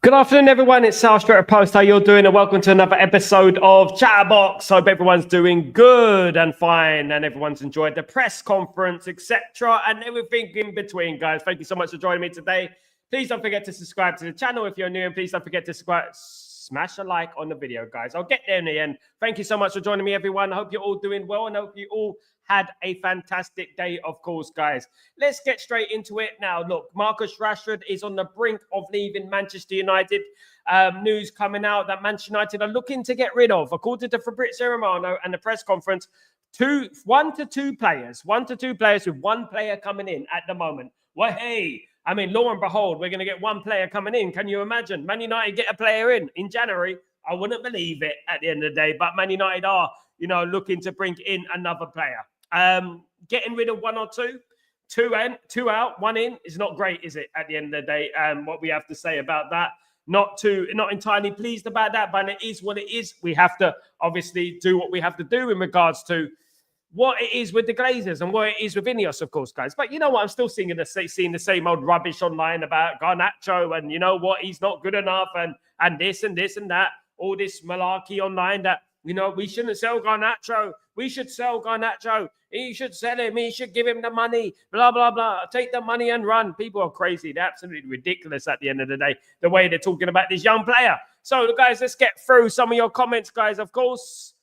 Good afternoon, everyone. It's Sal Stretford Post. How you're doing? And welcome to another episode of Chatterbox. Hope everyone's doing good and fine, and everyone's enjoyed the press conference, etc., and everything in between, guys. Thank you so much for joining me today. Please don't forget to subscribe to the channel if you're new, and please don't forget to smash a like on the video, guys. I'll get there in the end. Thank you so much for joining me, everyone. I hope you're all doing well, and I hope you all had a fantastic day, of course, guys. Let's get straight into it now. Look, Marcus Rashford is on the brink of leaving Manchester United. News coming out that Manchester United are looking to get rid of, according to Fabrizio Romano and the press conference, one to two players with one player coming in at the moment. Well, hey, I mean, lo and behold, we're going to get one player coming in. Can you imagine? Man United get a player in January. I wouldn't believe it at the end of the day, but Man United are, looking to bring in another player. Getting rid of one or two out, one in is not great, is it? At the end of the day, what we have to say about that, not entirely pleased about that, but it is what it is. We have to obviously do what we have to do in regards to what it is with the Glazers and what it is with Ineos, of course, guys. But you know what? I'm still seeing the same old rubbish online about Garnacho and you know what? He's not good enough and this and this and that. All this malarkey online that, we shouldn't sell Garnacho. We should sell Garnacho. He should sell him. He should give him the money. Blah, blah, blah. Take the money and run. People are crazy. They're absolutely ridiculous at the end of the day, the way they're talking about this young player. So, guys, let's get through some of your comments, guys, of course.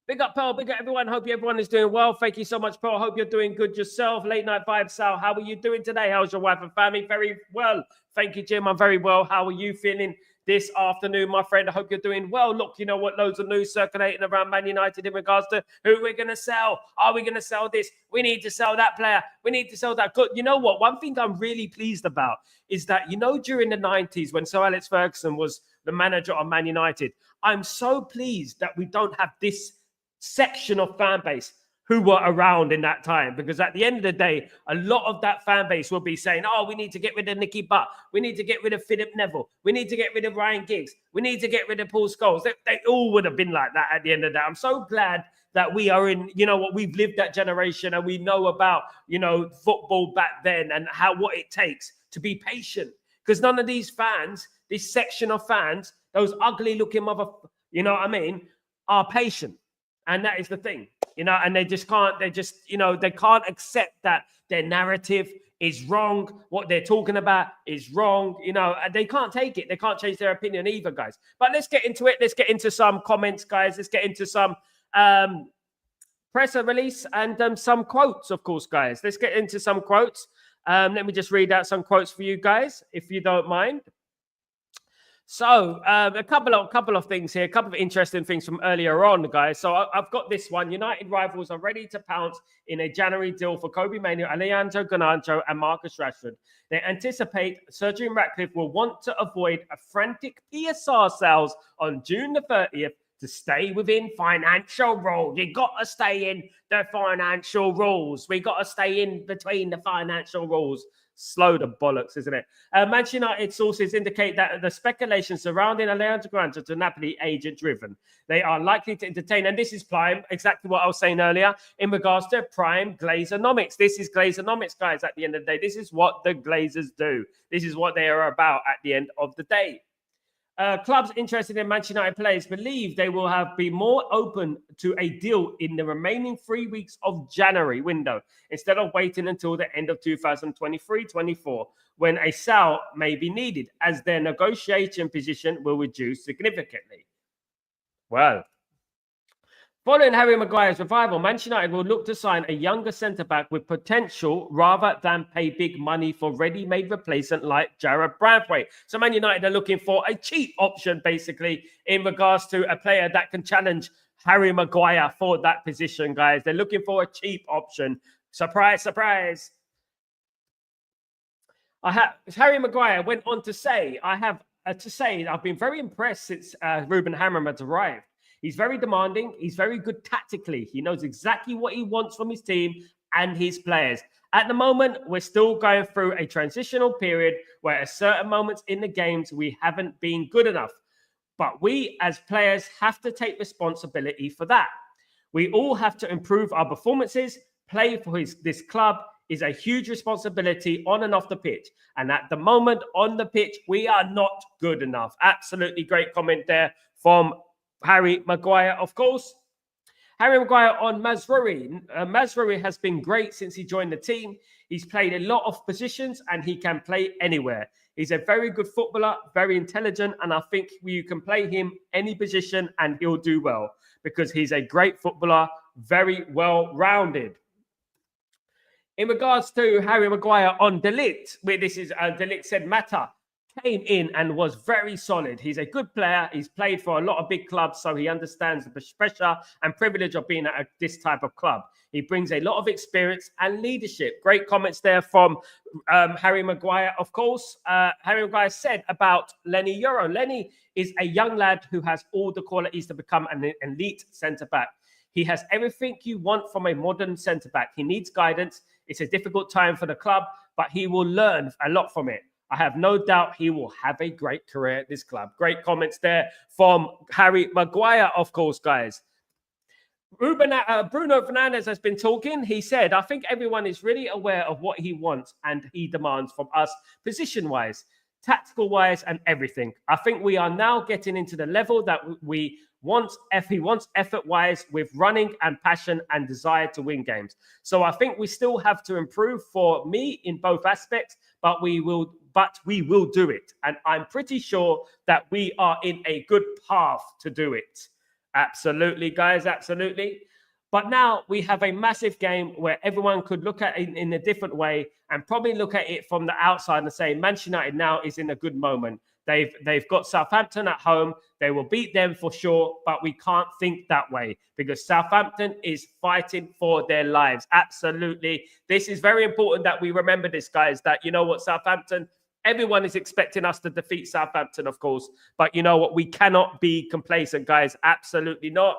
Big up, Pearl. Big up, everyone. Hope everyone is doing well. Thank you so much, Pearl. Hope you're doing good yourself. Late night vibes, Sal. How are you doing today? How's your wife and family? Very well. Thank you, Jim. I'm very well. How are you feeling this afternoon, my friend? I hope you're doing well. Look, you know what? Loads of news circulating around Man United in regards to who we're going to sell. Are we going to sell this? We need to sell that player. We need to sell that. Good. You know what? One thing I'm really pleased about is that, during the 90s when Sir Alex Ferguson was the manager of Man United, I'm so pleased that we don't have this section of fan base who were around in that time, because at the end of the day, a lot of that fan base will be saying, oh, we need to get rid of Nicky Butt. We need to get rid of Philip Neville. We need to get rid of Ryan Giggs. We need to get rid of Paul Scholes. They all would have been like that at the end of the day. I'm so glad that we are in, we've lived that generation and we know about, football back then and what it takes to be patient. Because none of these fans, this section of fans, those ugly looking are patient. And that is the thing, and they can't accept that their narrative is wrong. What they're talking about is wrong, and they can't take it. They can't change their opinion either, guys. But let's get into it. Let's get into some comments, guys. Let's get into some presser release and some quotes, of course, guys. Let's get into some quotes. Let me just read out some quotes for you guys, if you don't mind. So a couple of things here, a couple of interesting things from earlier on, guys. So I've got this one. United rivals are ready to pounce in a January deal for Kobe Mainoo, Alejandro Garnacho, and Marcus Rashford. They anticipate Sir Jim Ratcliffe will want to avoid a frantic PSR sales on June the 30th to stay within financial rules. You got to stay in the financial rules. We got to stay in between the financial rules. Slow the bollocks, isn't it? Manchester United sources indicate that the speculation surrounding Alejandro Garnacho to Napoli agent-driven. They are likely to entertain, and this is prime, exactly what I was saying earlier, in regards to prime Glazeronomics. This is Glazeronomics, guys, at the end of the day. This is what the Glazers do. This is what they are about at the end of the day. Clubs interested in Manchester United players believe they will be more open to a deal in the remaining 3 weeks of January window instead of waiting until the end of 2023-24 when a sale may be needed, as their negotiation position will reduce significantly. Well, following Harry Maguire's revival, Manchester United will look to sign a younger centre-back with potential rather than pay big money for ready-made replacement like Jared Branthwaite. So Man United are looking for a cheap option, basically, in regards to a player that can challenge Harry Maguire for that position, guys. They're looking for a cheap option. Surprise, surprise. Harry Maguire went on to say, I've been very impressed since Ruben Amorim has arrived. He's very demanding. He's very good tactically. He knows exactly what he wants from his team and his players. At the moment, we're still going through a transitional period where at certain moments in the games, we haven't been good enough. But we as players have to take responsibility for that. We all have to improve our performances, play for this club is a huge responsibility on and off the pitch. And at the moment on the pitch, we are not good enough. Absolutely great comment there from Harry Maguire, of course. Harry Maguire on Mazraoui. Mazraoui has been great since he joined the team. He's played a lot of positions and he can play anywhere. He's a very good footballer, very intelligent, and I think you can play him any position and he'll do well because he's a great footballer, very well-rounded. In regards to Harry Maguire on De Ligt, where this is De Ligt said Mata came in and was very solid. He's a good player. He's played for a lot of big clubs, so he understands the pressure and privilege of being at this type of club. He brings a lot of experience and leadership. Great comments there from Harry Maguire, of course. Harry Maguire said about Lenny Euro. Lenny is a young lad who has all the qualities to become an elite centre-back. He has everything you want from a modern centre-back. He needs guidance. It's a difficult time for the club, but he will learn a lot from it. I have no doubt he will have a great career at this club. Great comments there from Harry Maguire, of course, guys. Bruno Fernandes has been talking. He said, I think everyone is really aware of what he wants and he demands from us position-wise, tactical-wise, and everything. I think we are now getting into the level that he wants effort-wise with running and passion and desire to win games. So I think we still have to improve for me in both aspects, but we will do it. And I'm pretty sure that we are in a good path to do it. Absolutely, guys, absolutely. But now we have a massive game where everyone could look at it in a different way and probably look at it from the outside and say Manchester United now is in a good moment. They've got Southampton at home. They will beat them for sure, but we can't think that way because Southampton is fighting for their lives. Absolutely. This is very important that we remember this, guys, that you know what, Southampton, everyone is expecting us to defeat Southampton, of course. But you know what? We cannot be complacent, guys. Absolutely not.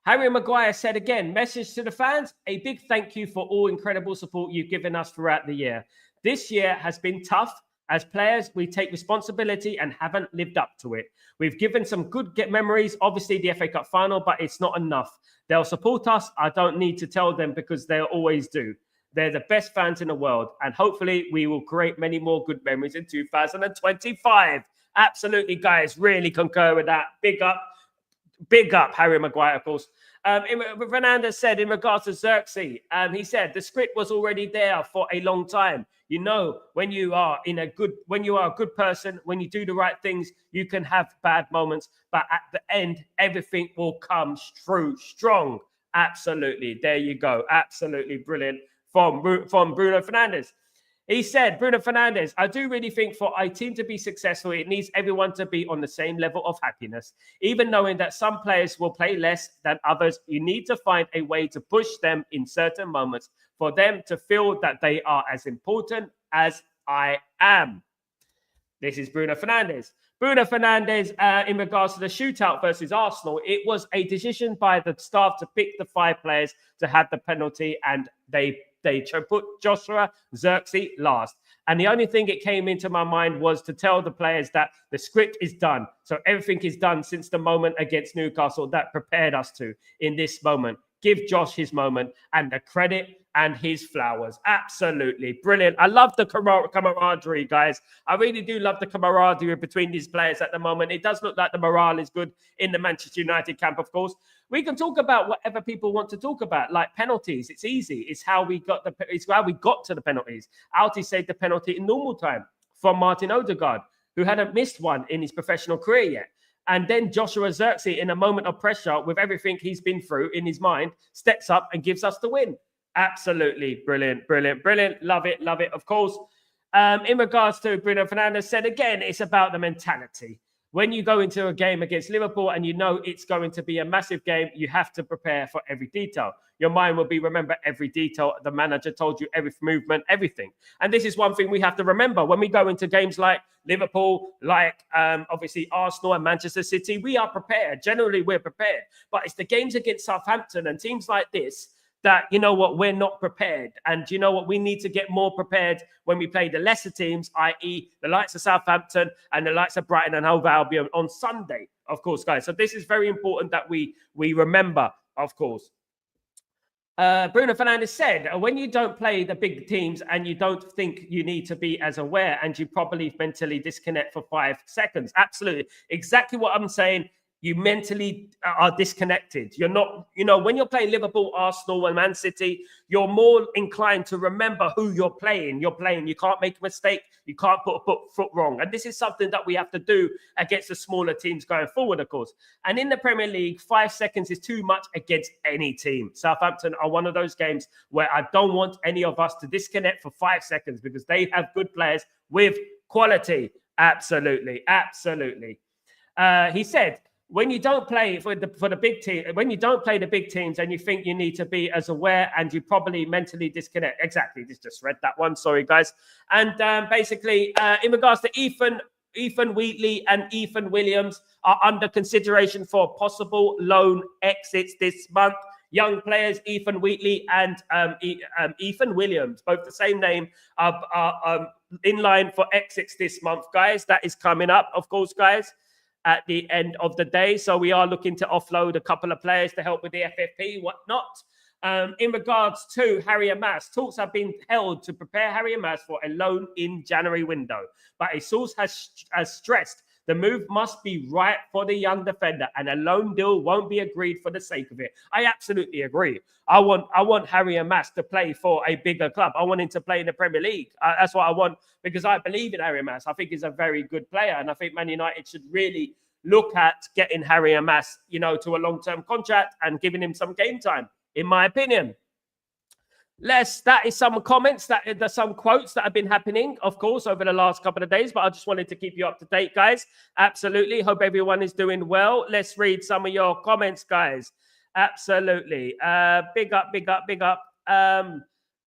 Harry Maguire said again, message to the fans, a big thank you for all incredible support you've given us throughout the year. This year has been tough. As players, we take responsibility and haven't lived up to it. We've given some good memories, obviously the FA Cup final, but it's not enough. They'll support us. I don't need to tell them because they always do. They're the best fans in the world. And hopefully we will create many more good memories in 2025. Absolutely, guys. Really concur with that. Big up, Harry Maguire, of course. Fernandes said in regards to Xerxes, he said the script was already there for a long time. You know, when you are a good person, when you do the right things, you can have bad moments, but at the end, everything will come through strong. Absolutely. There you go. Absolutely brilliant from Bruno Fernandes. He said, Bruno Fernandes, I do really think for a team to be successful, it needs everyone to be on the same level of happiness. Even knowing that some players will play less than others, you need to find a way to push them in certain moments for them to feel that they are as important as I am. This is Bruno Fernandes. Bruno Fernandes, in regards to the shootout versus Arsenal, it was a decision by the staff to pick the 5 players to have the penalty, and they put Joshua Zirkzee last. And the only thing it came into my mind was to tell the players that the script is done. So everything is done since the moment against Newcastle that prepared us to in this moment. Give Josh his moment and the credit and his flowers. Absolutely brilliant. I love the camaraderie, guys. I really do love the camaraderie between these players at the moment. It does look like the morale is good in the Manchester United camp, of course. We can talk about whatever people want to talk about, like penalties. It's easy. It's how we got to the penalties. Alti saved the penalty in normal time from Martin Odegaard, who hadn't missed one in his professional career yet. And then Joshua Zirkzee, in a moment of pressure with everything he's been through in his mind, steps up and gives us the win. Absolutely brilliant, brilliant, brilliant. Love it, of course. In regards to Bruno Fernandes said, again, it's about the mentality. When you go into a game against Liverpool and you know it's going to be a massive game, you have to prepare for every detail. Your mind will be remember every detail. The manager told you every movement, everything. And this is one thing we have to remember when we go into games like Liverpool, like obviously Arsenal and Manchester City. We are prepared. Generally, we're prepared. But it's the games against Southampton and teams like this that, you know what, we're not prepared. And you know what, we need to get more prepared when we play the lesser teams, i.e. the likes of Southampton and the likes of Brighton and Hove Albion on Sunday, of course, guys. So this is very important that we remember, of course. Bruno Fernandes said, when you don't play the big teams and you don't think you need to be as aware and you probably mentally disconnect for 5 seconds. Absolutely. Exactly what I'm saying. You mentally are disconnected. You're not, when you're playing Liverpool, Arsenal, and Man City, you're more inclined to remember who you're playing. You can't make a mistake. You can't put a foot wrong. And this is something that we have to do against the smaller teams going forward, of course. And in the Premier League, 5 seconds is too much against any team. Southampton are one of those games where I don't want any of us to disconnect for 5 seconds because they have good players with quality. Absolutely. Absolutely. He said, when you don't play for the big team, when you don't play the big teams and you think you need to be as aware and you probably mentally disconnect. Exactly. Just read that one. Sorry, guys. And basically, in regards to Ethan Wheatley and Ethan Williams are under consideration for possible loan exits this month. Young players, Ethan Wheatley and Ethan Williams, both the same name, are in line for exits this month, guys. That is coming up, of course, guys, at the end of the day. So we are looking to offload a couple of players to help with the FFP, whatnot. In regards to Harry Amass, talks have been held to prepare Harry Amass for a loan in January window. But a source has stressed the move must be right for the young defender, and a loan deal won't be agreed for the sake of it. I absolutely agree. I want Harry Amass to play for a bigger club. I want him to play in the Premier League. That's what I want because I believe in Harry Amass. I think he's a very good player, and I think Man United should really look at getting Harry Amass, to a long-term contract and giving him some game time, in my opinion. That is some comments, there's some quotes that have been happening, of course, over the last couple of days, but I just wanted to keep you up to date, guys. Absolutely. Hope everyone is doing well. Let's read some of your comments, guys. Absolutely. Big up.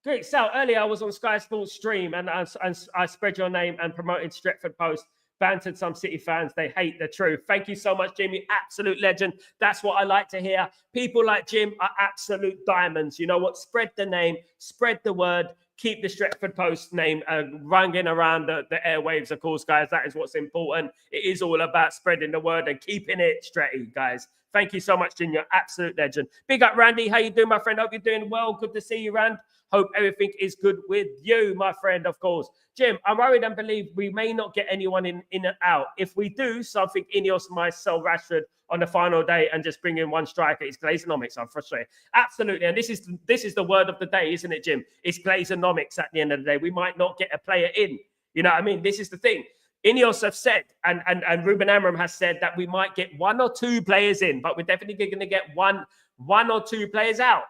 Great. Sal, earlier I was on Sky Sports stream and I spread your name and promoted Stretford Post. Bantered some City fans. They hate the truth. Thank you so much, Jim. You absolute legend. That's what I like to hear. People like Jim are absolute diamonds. You know what? Spread the name, spread the word, keep the Stretford Post name ringing around the airwaves, of course, guys. That is what's important. It is all about spreading the word and keeping it stretty, guys. Thank you so much, Jim. You're absolute legend. Big up, Randy. How you doing, my friend? Hope you're doing well. Good to see you, Rand. Hope everything is good with you, my friend, of course. Jim, I'm worried and believe we may not get anyone in and out. If we do something, Ineos might sell Rashford on the final day and just bring in one striker. It's Glazonomics. I'm frustrated. Absolutely. And this is the word of the day, isn't it, Jim? It's Glazonomics at the end of the day. We might not get a player in. You know what I mean? This is the thing. Ineos have said, and Ruben Amorim has said that we might get 1 or 2 players in, but we're definitely going to get one or 2 players out.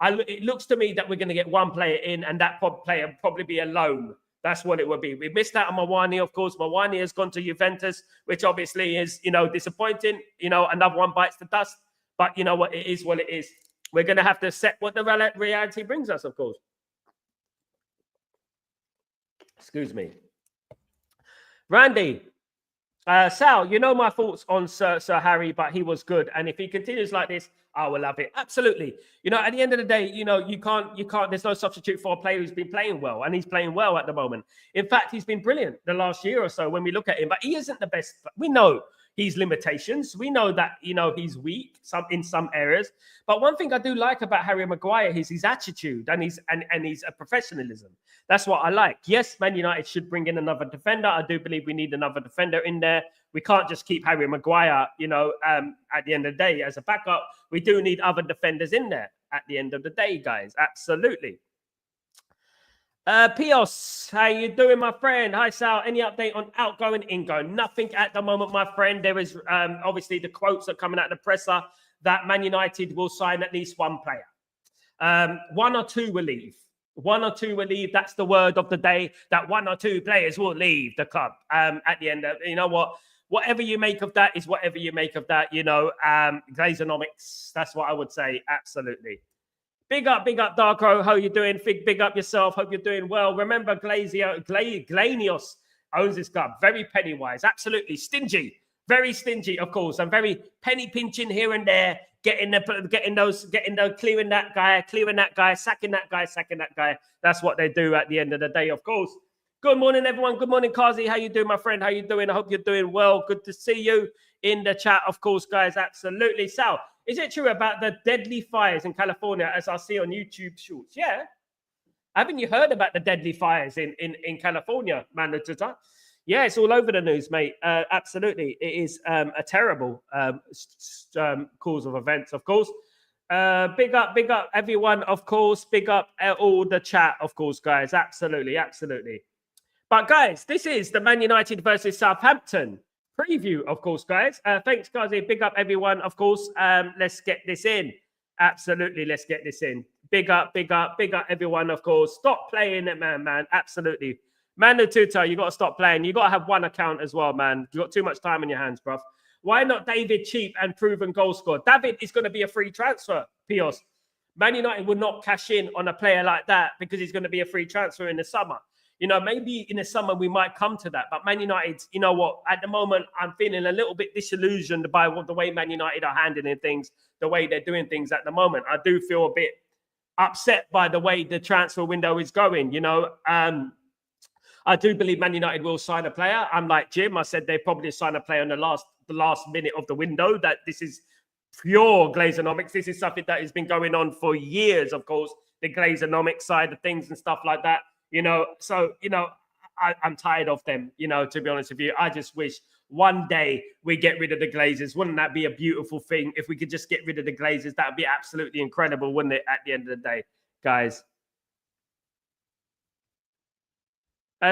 It looks to me that we're going to get 1 player in, and that player will probably be a loan. That's what it would be. We missed out on Mawani, of course. Mawani has gone to Juventus, which obviously is, disappointing. Another one bites the dust. But you know what? It is what it is. We're going to have to accept what the reality brings us, of course. Excuse me. Randy, Sal, my thoughts on Sir Harry, but he was good. And if he continues like this, I will love it. Absolutely. At the end of the day, you can't, there's no substitute for a player who's been playing well, and he's playing well at the moment. In fact, he's been brilliant the last year or so when we look at him, but he isn't the best. We know his limitations. We know that, he's weak in some areas. But one thing I do like about Harry Maguire is his attitude and his professionalism. That's what I like. Yes, Man United should bring in another defender. I do believe we need another defender in there. We can't just keep Harry Maguire, at the end of the day as a backup. We do need other defenders in there at the end of the day, guys. Absolutely. Pios, how you doing, my friend? Hi, Sal. Any update on outgoing, ingoing? Nothing at the moment, my friend. There is obviously the quotes are coming out of the presser that Man United will sign at least 1 player. 1 or 2 will leave. 1 or 2 will leave. That's the word of the day, that 1 or 2 players will leave the club at the end of, whatever you make of that is whatever you make of that, Glazonomics. That's what I would say. Absolutely. Big up, Darko. How you doing? Big up yourself. Hope you're doing well. Remember, Glanios owns this club. Very penny wise. Absolutely. Stingy. Very stingy, of course. And very penny pinching here and there. Clearing that guy, sacking that guy. That's what they do at the end of the day, of course. Good morning, everyone. Good morning, Kazi. How you doing, my friend? How you doing? I hope you're doing well. Good to see you in the chat, of course, guys. Absolutely. So, Is it true about the deadly fires in California as I see on YouTube shorts? Yeah. Haven't you heard about the deadly fires in California, man? Yeah, it's all over the news, mate. Absolutely. It is a terrible cause of events, of course. Big up everyone, of course. Big up all the chat, of course, guys. Absolutely, absolutely. But guys, this is the Man United versus Southampton preview, of course, guys. Thanks, guys. Big up everyone, of course. Let's get this in. Absolutely, let's get this in. Big up everyone, of course. Stop playing it, man. Absolutely. Manu Tuta, you got to stop playing. You got to have one account as well, man. You got too much time in your hands, bruv. Why not David cheap and proven goal scorer? David is going to be a free transfer, Pios. Man United will not cash in on a player like that because he's going to be a free transfer in the summer. You know, maybe in the summer we might come to that. But Man United, you know what? At the moment, I'm feeling a little bit disillusioned by the way Man United are handling things, the way they're doing things at the moment. I do feel a bit upset by the way the transfer window is going, you know. I do believe Man United will sign a player. I'm like Jim. I said they probably sign a player in the last minute of the window. That this is pure Glazonomics. This is something that has been going on for years, of course, the Glazonomics side of things and stuff like that. You know, so, you know, I'm tired of them, you know, to be honest with you. I just wish one day we get rid of the Glazers. Wouldn't that be a beautiful thing? If we could just get rid of the Glazers, that would be absolutely incredible, wouldn't it, at the end of the day, guys?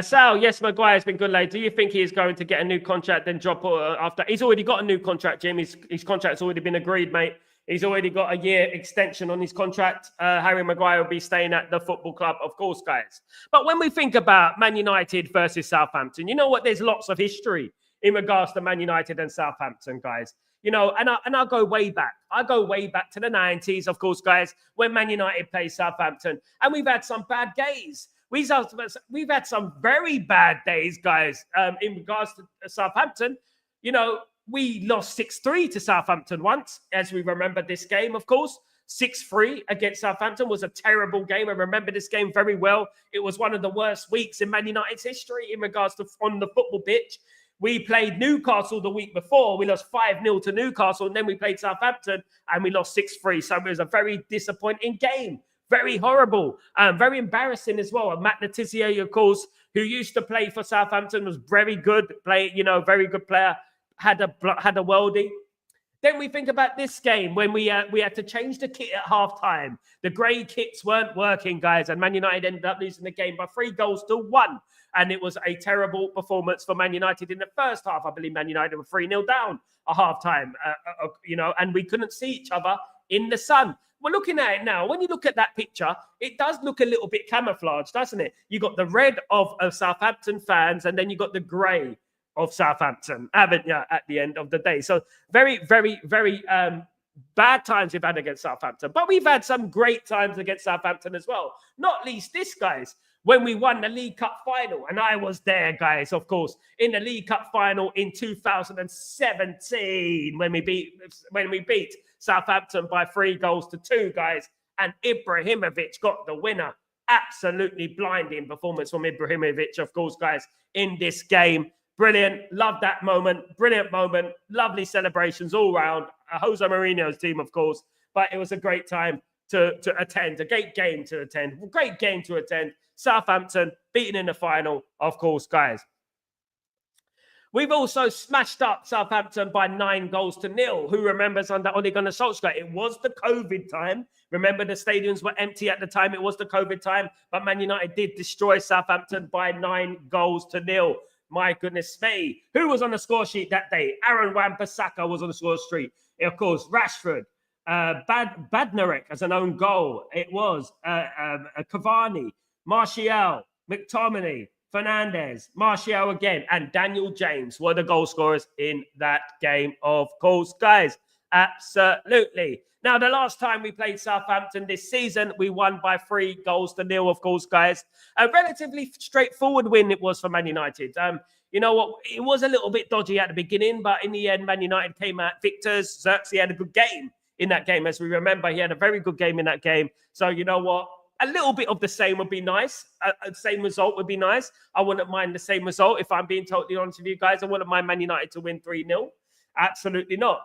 Sal, yes, Maguire's been good late. Do you think he is going to get a new contract, then drop after? He's already got a new contract, Jim. His contract's already been agreed, mate. He's already got a year extension on his contract. Harry Maguire will be staying at the football club, of course, guys. But when we think about Man United versus Southampton, you know what? There's lots of history in regards to Man United and Southampton, guys. You know, and I'll go way back. I go way back to the 90s, of course, guys, when Man United played Southampton. And we've had some bad days. We've had some very bad days, guys, in regards to Southampton. You know, we lost 6-3 to Southampton once, as we remember this game, of course. 6-3 against Southampton was a terrible game. I remember this game very well. It was one of the worst weeks in Man United's history in regards to on the football pitch. We played Newcastle the week before. We lost 5-0 to Newcastle, and then we played Southampton, and we lost 6-3. So it was a very disappointing game. Very horrible, very embarrassing as well. And Matt Letizia, of course, who used to play for Southampton, was very good, very good player, had a worldie. Then we think about this game when we had to change the kit at halftime. The grey kits weren't working, guys, and Man United ended up losing the game by 3-1. And it was a terrible performance for Man United in the first half. I believe Man United were 3-0 down at halftime, and we couldn't see each other in the sun. We're looking at it now. When you look at that picture, it does look a little bit camouflaged, doesn't it? You got the red of Southampton fans, and then you got the grey of Southampton, haven't you, at the end of the day? So very, very, very bad times we've had against Southampton. But we've had some great times against Southampton as well. Not least this, guys, when we won the League Cup final. And I was there, guys, of course, in the League Cup final in 2017 when we beat Southampton by 3-2, guys. And Ibrahimovic got the winner. Absolutely blinding performance from Ibrahimovic, of course, guys, in this game. Brilliant. Love that moment. Brilliant moment. Lovely celebrations all round. Jose Mourinho's team, of course. But it was a great time to attend. A great game to attend. Great game to attend. Southampton beaten in the final, of course, guys. We've also smashed up Southampton by 9-0. Who remembers under Ole Gunnar Solskjaer? It was the COVID time. Remember, the stadiums were empty at the time. It was the COVID time. But Man United did destroy Southampton by 9-0. My goodness me. Who was on the score sheet that day? Aaron Wan-Bissaka was on the score sheet. Of course, Rashford. Badnarek as an own goal. It was Cavani, Martial, McTominay, Fernandes, Martial again, and Daniel James were the goal scorers in that game, of course, guys. Absolutely. Now, the last time we played Southampton this season, we won by 3-0, of course, guys. A relatively straightforward win it was for Man United. You know what? It was a little bit dodgy at the beginning, but in the end, Man United came out victors. Xerxes had a good game in that game. As we remember, he had a very good game in that game. So, you know what? A little bit of the same would be nice. Same result would be nice. I wouldn't mind the same result. If I'm being totally honest with you guys, I wouldn't mind Man United to win 3-0. Absolutely not.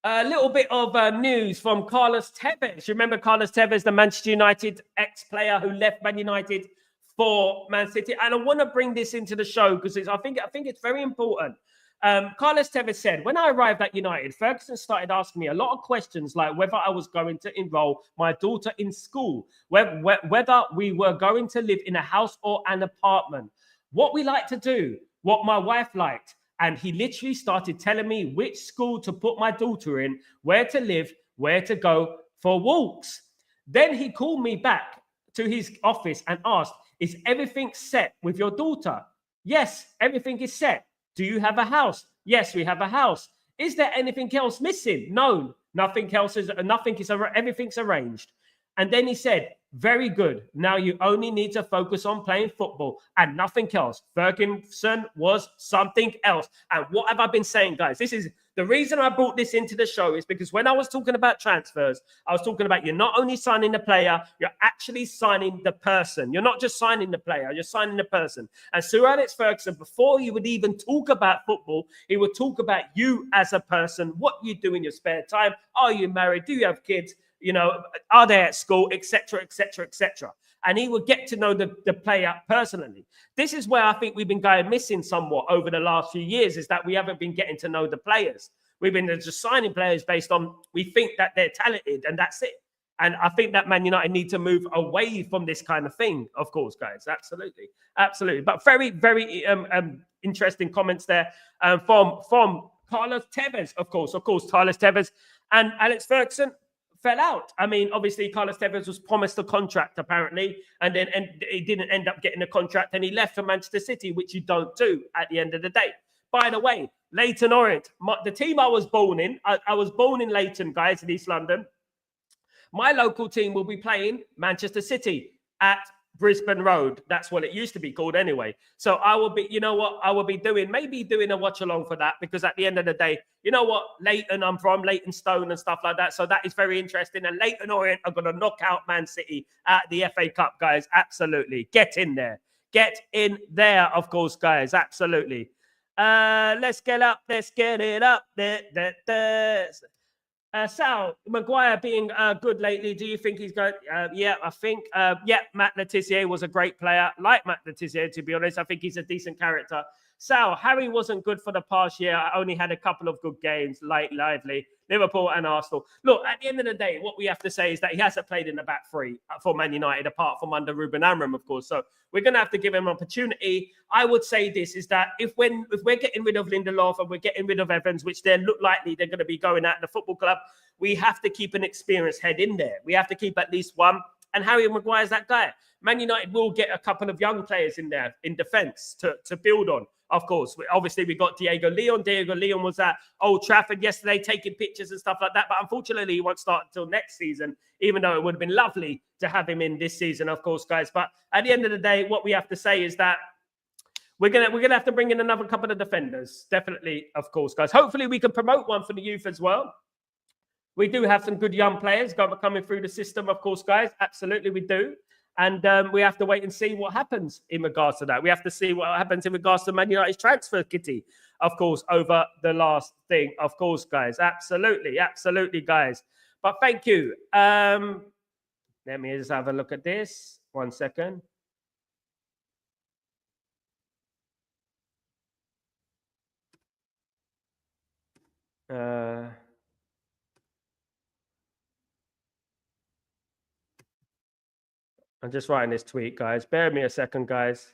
A little bit of news from Carlos Tevez. You remember Carlos Tevez, the Manchester United ex-player who left Man United for Man City? And I want to bring this into the show because I think it's very important. Carlos Tevez said, when I arrived at United, Ferguson started asking me a lot of questions like whether I was going to enroll my daughter in school, whether we were going to live in a house or an apartment, what we like to do, what my wife liked. And he literally started telling me which school to put my daughter in, where to live, where to go for walks. Then he called me back to his office and asked, is everything set with your daughter? Yes, everything is set. Do you have a house? Yes, we have a house. Is there anything else missing? No, nothing else is, everything's arranged. And then he said, very good. Now you only need to focus on playing football and nothing else. Ferguson was something else. And what have I been saying, guys? This is the reason I brought this into the show is because when I was talking about transfers, I was talking about you're not only signing the player, you're actually signing the person. You're not just signing the player, you're signing the person. And Sir Alex Ferguson, before he would even talk about football, he would talk about you as a person, what you do in your spare time. Are you married? Do you have kids? You know, are they at school, etc., etc., etc. And he would get to know the player personally. This is where I think we've been going missing somewhat over the last few years, is that we haven't been getting to know the players. We've been just signing players based on we think that they're talented and that's it. And I think that Man United need to move away from this kind of thing, of course, guys. Absolutely. Absolutely. But very, very interesting comments there from Carlos Tevez, of course. Of course, Carlos Tevez and Alex Ferguson fell out. I mean, obviously, Carlos Tevez was promised a contract, apparently, and he didn't end up getting a contract, and he left for Manchester City, which you don't do at the end of the day. By the way, Leyton Orient, the team I was born in, I was born in Leyton, guys, in East London. My local team will be playing Manchester City at Brisbane Road. That's what it used to be called anyway. So I will be, you know what, I will be maybe doing a watch along for that, because at the end of the day, you know what, Leyton, I'm from Leytonstone and stuff like that. So that is very interesting. And Leyton Orient are going to knock out Man City at the FA Cup, guys. Absolutely. Get in there. Get in there, of course, guys. Absolutely. Let's get up. Let's get it up. Sal, Maguire being good lately. Do you think he's going? Yeah, I think. Yeah, Matt Letizia was a great player. Like Matt Letizia, to be honest, I think he's a decent character. Sal, Harry wasn't good for the past year. I only had a couple of good games, lively. Liverpool and Arsenal. Look, at the end of the day, what we have to say is that he hasn't played in the back three for Man United, apart from under Ruben Amorim, of course. So we're going to have to give him an opportunity. I would say this is that if we're getting rid of Lindelof and we're getting rid of Evans, which they look likely they're going to be going at the football club, we have to keep an experienced head in there. We have to keep at least one. And Harry Maguire's that guy. Man United will get a couple of young players in there in defence to build on. Of course, obviously, we got Diego Leon. Diego Leon was at Old Trafford yesterday taking pictures and stuff like that. But unfortunately, he won't start until next season, even though it would have been lovely to have him in this season, of course, guys. But at the end of the day, what we have to say is that we're gonna have to bring in another couple of defenders. Definitely, of course, guys. Hopefully, we can promote one for the youth as well. We do have some good young players coming through the system, of course, guys. Absolutely, we do. And we have to wait and see what happens in regards to that. We have to see what happens in regards to Man United's transfer kitty, of course, over the last thing, of course, guys. Absolutely, absolutely, guys. But thank you. Let me just have a look at this. 1 second. I'm just writing this tweet, guys. Bear with me a second, guys.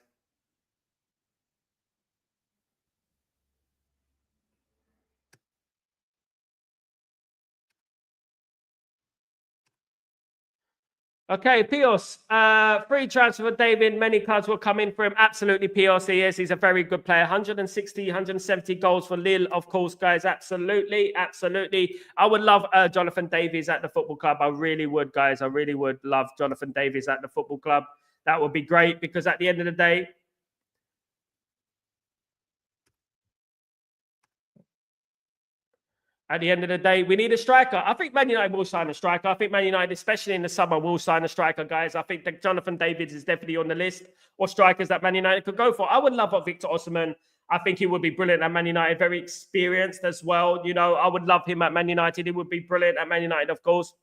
Okay, Pios, free transfer for David. Many cards will come in for him. Absolutely, Pios, he is. He's a very good player. 160, 170 goals for Lille, of course, guys. Absolutely, absolutely. I would love Jonathan Davies at the football club. I really would, guys. I really would love Jonathan Davies at the football club. That would be great, because at the end of the day, we need a striker. I think Man United will sign a striker. I think Man United, especially in the summer, will sign a striker, guys. I think that Jonathan Davies is definitely on the list of strikers that Man United could go for. I would love Victor Osimhen. I think he would be brilliant at Man United, very experienced as well. You know, I would love him at Man United. He would be brilliant at Man United, of course.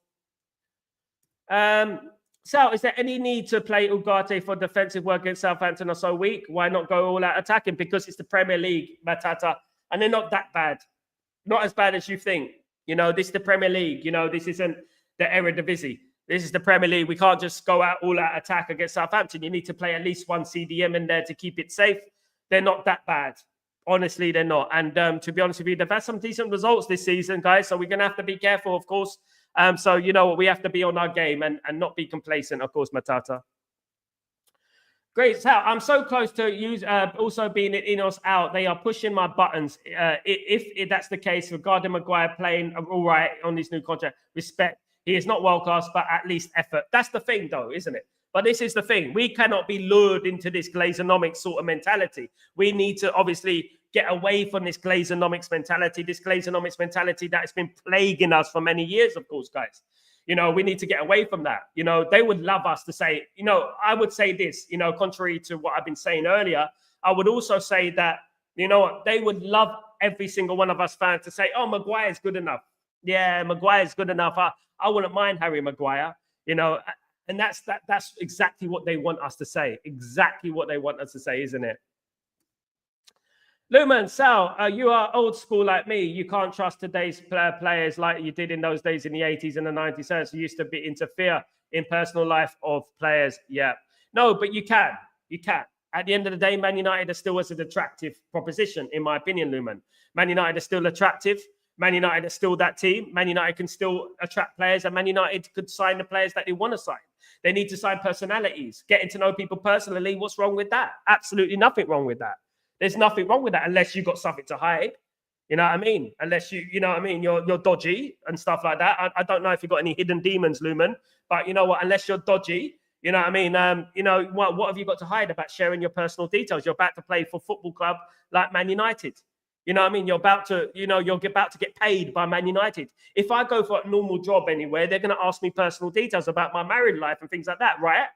So, is there any need to play Ugarte for defensive work against Southampton or so weak? Why not go all out attacking? Because it's the Premier League, Matata, and they're not that bad. Not as bad as you think. You know, this is the Premier League. You know, this isn't the Eredivisie. This is the Premier League. We can't just go out all out attack against Southampton. You need to play at least one CDM in there to keep it safe. They're not that bad. Honestly, they're not. And to be honest with you, they've had some decent results this season, guys. So we're going to have to be careful, of course. So, you know what, we have to be on our game and not be complacent, of course, Matata. Great. So I'm so close to also being in Ineos out. They are pushing my buttons. If that's the case, regarding Maguire playing all right on his new contract, respect. He is not world class, but at least effort. That's the thing, though, isn't it? But this is the thing. We cannot be lured into this Glazonomics sort of mentality. We need to obviously get away from this Glazonomics mentality that has been plaguing us for many years, of course, guys. You know, we need to get away from that. You know, they would love us to say, you know, I would say this, you know, contrary to what I've been saying earlier, I would also say that, you know what, they would love every single one of us fans to say, oh, Maguire's good enough. Yeah, Maguire's good enough. I wouldn't mind Harry Maguire, you know, and that's exactly what they want us to say. Exactly what they want us to say, isn't it? Luman, Sal, you are old school like me. You can't trust today's players like you did in those days in the 80s and the 90s. So you used to interfere in personal life of players. Yeah. No, but you can. You can. At the end of the day, Man United is still as an attractive proposition, in my opinion, Luman. Man United is still attractive. Man United is still that team. Man United can still attract players, and Man United could sign the players that they want to sign. They need to sign personalities, getting to know people personally. What's wrong with that? Absolutely nothing wrong with that. There's nothing wrong with that unless you've got something to hide. You know what I mean? Unless you know what I mean, you're dodgy and stuff like that. I don't know if you've got any hidden demons, Lumen, but you know what? Unless you're dodgy, you know what I mean? You know, what have you got to hide about sharing your personal details? You're about to play for a football club like Man United. You know what I mean? You're about to get paid by Man United. If I go for a normal job anywhere, they're going to ask me personal details about my married life and things like that, right?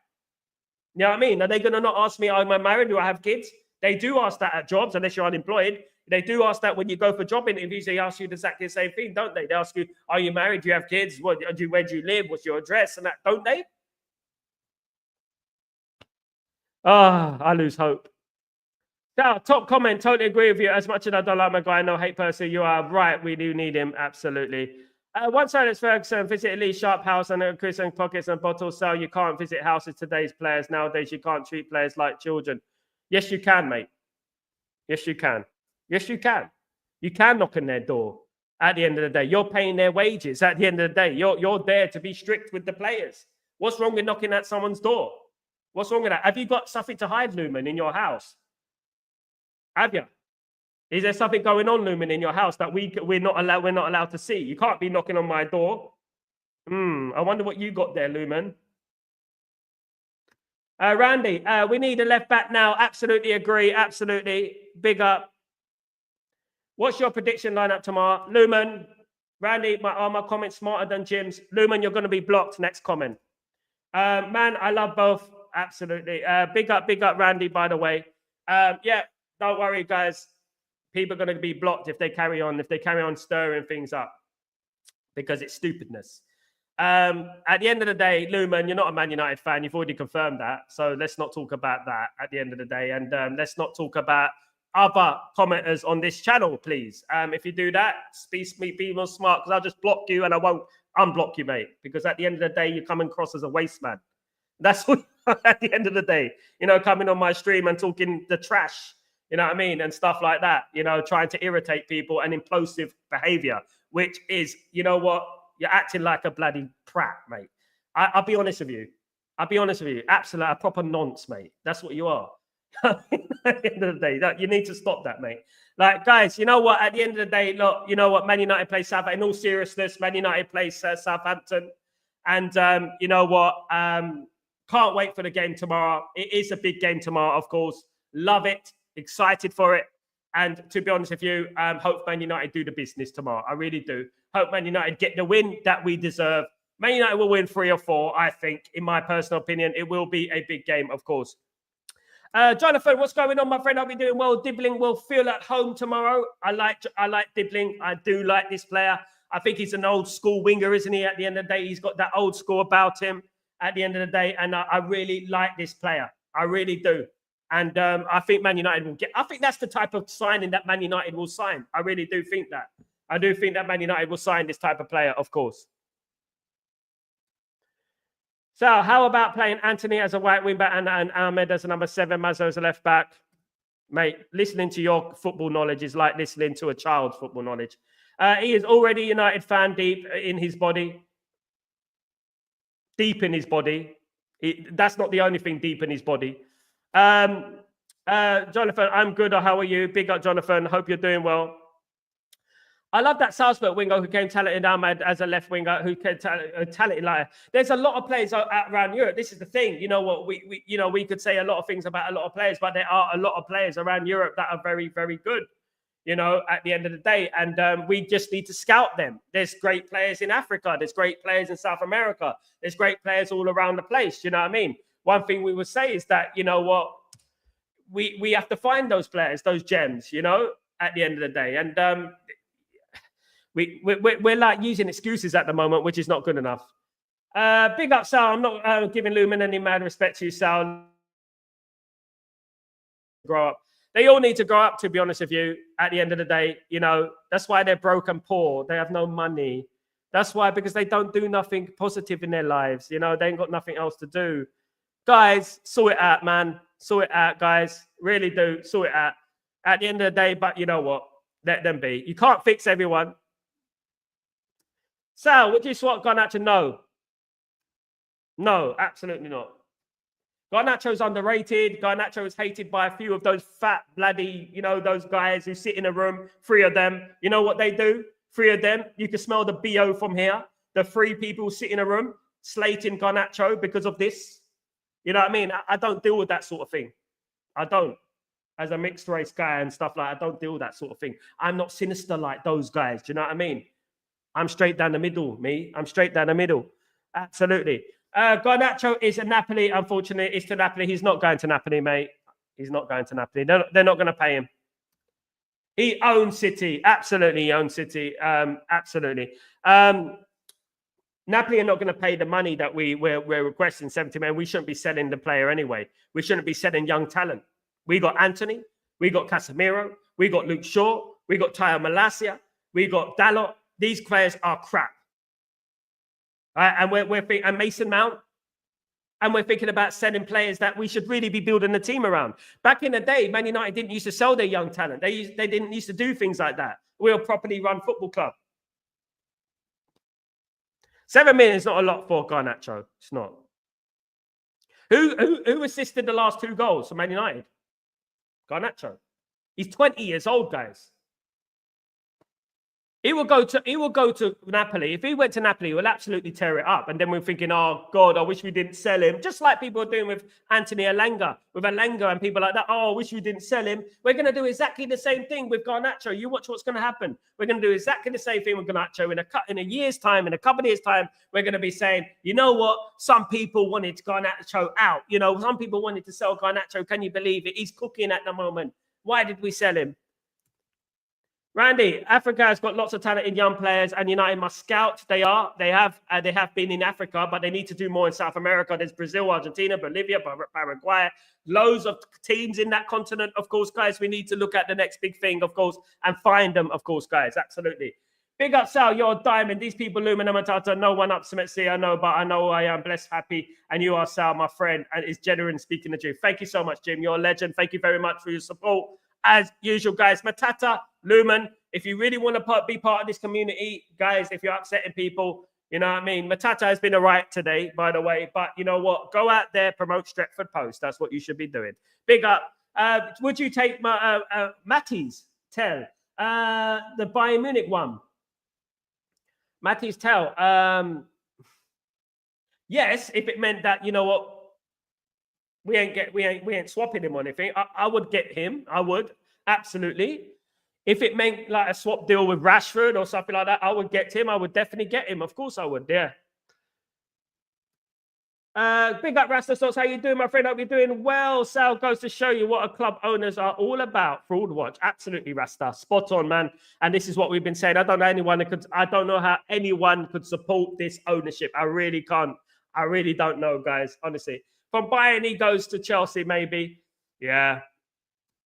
You know what I mean? Are they going to not ask me, am I married? Do I have kids? They do ask that at jobs, unless you're unemployed. They do ask that when you go for job interviews. They ask you exactly the same thing, don't they? They ask you, are you married? Do you have kids? Where do you live? What's your address? And that, don't they? I lose hope. Now, top comment, totally agree with you. As much as I don't like my guy, no hate person, you are right. We do need him, absolutely. One side is Ferguson, visit Lee Sharp House and Chris and Pockets and Bottles. So you can't visit houses today's players. Nowadays, you can't treat players like children. Yes, you can, mate. Yes, you can. Yes, you can. You can knock on their door at the end of the day. You're paying their wages at the end of the day. You're there to be strict with the players. What's wrong with knocking at someone's door? What's wrong with that? Have you got something to hide, Lumen, in your house? Have you? Is there something going on, Lumen, in your house that we're not allowed to see? You can't be knocking on my door. I wonder what you got there, Lumen. Randy, we need a left back now. Absolutely agree. Absolutely. Big up. What's your prediction lineup tomorrow? Lumen, Randy, are my comments smarter than Jim's? Lumen, you're going to be blocked. Next comment. Man, I love both. Absolutely. Big up, Randy, by the way. Yeah, don't worry, guys. People are going to be blocked if they carry on stirring things up because it's stupidness. At the end of the day, Lumen, you're not a Man United fan. You've already confirmed that. So let's not talk about that at the end of the day. And let's not talk about other commenters on this channel, please. If you do that, be more smart, because I'll just block you and I won't unblock you, mate. Because at the end of the day, you come across as a waste man. That's what at the end of the day, you know, coming on my stream and talking the trash, you know what I mean? And stuff like that, you know, trying to irritate people and implosive behavior, which is, you know what? You're acting like a bloody prat, mate. I'll be honest with you. Absolutely, a proper nonce, mate. That's what you are. At the end of the day, you need to stop that, mate. Like, guys, you know what? At the end of the day, look, you know what? Man United plays Southampton. In all seriousness, Man United plays Southampton. And you know what? Can't wait for the game tomorrow. It is a big game tomorrow, of course. Love it. Excited for it. And to be honest with you, hope Man United do the business tomorrow. I really do. Hope Man United get the win that we deserve. Man United will win 3 or 4, I think. In my personal opinion, it will be a big game, of course. Jonathan, what's going on, my friend? I'll be doing well. Dibbling will feel at home tomorrow. I like Dibbling. I do like this player. I think he's an old school winger, isn't he? At the end of the day, he's got that old school about him at the end of the day. And I really like this player. I really do. And I think Man United will I think that's the type of signing that Man United will sign. I really do think that. I do think that Man United will sign this type of player, of course. So how about playing Anthony as a right wing back and Ahmed as a number 7, Mazzo as a left back? Mate, listening to your football knowledge is like listening to a child's football knowledge. He is already a United fan deep in his body. Deep in his body. That's not the only thing deep in his body. Jonathan, I'm good. How are you? Big up, Jonathan. Hope you're doing well. I love that Salzburg winger who came talented Ahmed as a left winger who came talented like. There's a lot of players around Europe. This is the thing. You know what? We could say a lot of things about a lot of players, but there are a lot of players around Europe that are very, very good. You know, at the end of the day, and we just need to scout them. There's great players in Africa. There's great players in South America. There's great players all around the place. You know what I mean? One thing we would say is that, you know what, we have to find those players, those gems. You know, at the end of the day, and we're like using excuses at the moment, which is not good enough. Big up, Sal. I'm not giving Lumen any mad respect to you, Sal. Grow up. They all need to grow up, to be honest with you, at the end of the day. You know, that's why they're broke and poor. They have no money. That's why, because they don't do nothing positive in their lives. You know, they ain't got nothing else to do. Guys, sort it out, man. Sort it out, guys. Really do. Sort it out. At the end of the day, but you know what? Let them be. You can't fix everyone. Sal, would you swap Garnacho? No. No, absolutely not. Garnacho's underrated. Garnacho is hated by a few of those fat, bloody, you know, those guys who sit in a room, 3 of them. You know what they do? 3 of them. You can smell the BO from here. The 3 people sit in a room slating Garnacho because of this. You know what I mean? I don't deal with that sort of thing. I don't. As a mixed race guy and stuff like that, I don't deal with that sort of thing. I'm not sinister like those guys. Do you know what I mean? I'm straight down the middle, me. I'm straight down the middle. Absolutely. Garnacho is a Napoli. Unfortunately, it's to Napoli. He's not going to Napoli, mate. He's not going to Napoli. They're not going to pay him. He owns City. Absolutely, he owns City. Absolutely. Napoli are not going to pay the money that we're requesting, 70 million. We shouldn't be selling the player anyway. We shouldn't be selling young talent. We got Anthony. We got Casemiro. We got Luke Shaw. We got Taya Malacia. We got Dalot. These players are crap. And we're thinking, and Mason Mount, and we're thinking about selling players that we should really be building the team around. Back in the day, Man United didn't used to sell their young talent. They didn't used to do things like that. We're a properly run football club. 7 million is not a lot for Garnacho. It's not. Who assisted the last 2 goals for Man United? Garnacho. He's 20 years old, guys. He will go to Napoli. If he went to Napoli, he will absolutely tear it up. And then we're thinking, oh, God, I wish we didn't sell him. Just like people are doing with Anthony Elanga, and people like that. Oh, I wish we didn't sell him. We're going to do exactly the same thing with Garnacho. You watch what's going to happen. We're going to do exactly the same thing with Garnacho. In a year's time, in a couple of years' time, we're going to be saying, you know what? Some people wanted Garnacho out. You know, some people wanted to sell Garnacho. Can you believe it? He's cooking at the moment. Why did we sell him? Randy, Africa has got lots of talented young players, and United must scout. They have been in Africa, but they need to do more in South America. There's Brazil, Argentina, Bolivia, Paraguay, loads of teams in that continent. Of course, guys, we need to look at the next big thing, of course, and find them, of course, guys. Absolutely. Big up, Sal. You're a diamond. These people, Lumen and Matata, no one up Semetsi. I know, but I know I am blessed, happy, and you are, Sal, my friend, and it's genuine speaking the truth. Thank you so much, Jim. You're a legend. Thank you very much for your support. As usual, guys, Matata, Lumen, if you really want to be part of this community, guys, if you're upsetting people, you know what I mean? Matata has been all right today, by the way. But you know what? Go out there, promote Stretford Post. That's what you should be doing. Big up. Would you take Matty's Tell? The Bayern Munich one. Matty's Tell. Yes, if it meant that, you know what? We ain't swapping him or anything. I would get him. I would. Absolutely. If it meant like a swap deal with Rashford or something like that, I would get him. I would definitely get him. Of course I would. Yeah. Big up Rasta Sauce. How you doing, my friend? Hope you're doing well. Sal goes to show you what a club owners are all about. Fraud watch. Absolutely, Rasta. Spot on, man. And this is what we've been saying. I don't know how anyone could support this ownership. I really can't. I really don't know, guys. Honestly. From Bayern, he goes to Chelsea, maybe. Yeah.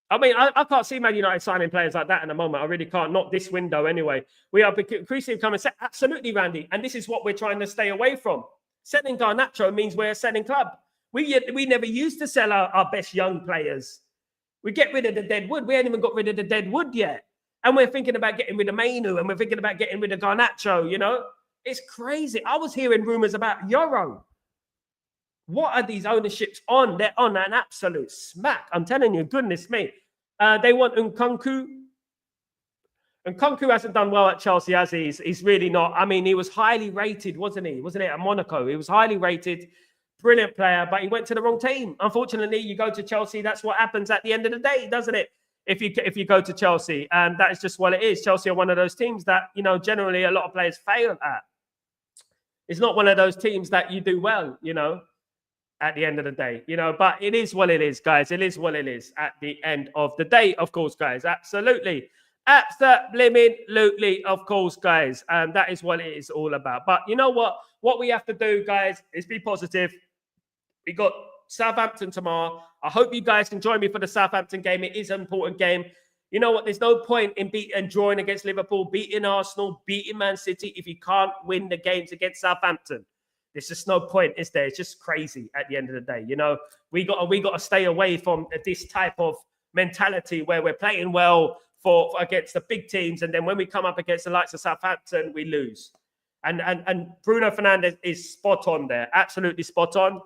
I mean, I can't see Man United signing players like that in the moment. I really can't. Not this window, anyway. We are increasingly becoming absolutely, Randy. And this is what we're trying to stay away from. Selling Garnacho means we're a selling club. We never used to sell our best young players. We get rid of the dead wood. We ain't even got rid of the dead wood yet. And we're thinking about getting rid of Mainu, and we're thinking about getting rid of Garnacho, you know? It's crazy. I was hearing rumors about Euro. What are these ownerships on? They're on an absolute smack. I'm telling you, goodness me. They want Nkunku. Nkunku hasn't done well at Chelsea, has he? He's really not. I mean, he was highly rated, wasn't he? Wasn't it at Monaco? He was highly rated, brilliant player, but he went to the wrong team. Unfortunately, you go to Chelsea, that's what happens at the end of the day, doesn't it? If you go to Chelsea, and that is just what it is. Chelsea are one of those teams that, you know, generally a lot of players fail at. It's not one of those teams that you do well, you know, at the end of the day, you know, but it is what it is, guys. It is what it is at the end of the day, of course, guys. Absolutely. Absolutely, of course, guys. And that is what it is all about. But you know what? What we have to do, guys, is be positive. We got Southampton tomorrow. I hope you guys can join me for the Southampton game. It is an important game. You know what? There's no point in drawing against Liverpool, beating Arsenal, beating Man City if you can't win the games against Southampton. There's just no point, is there? It's just crazy at the end of the day. You know, we got to stay away from this type of mentality where we're playing well for against the big teams, and then when we come up against the likes of Southampton, we lose. And Bruno Fernandes is spot on there, absolutely spot on.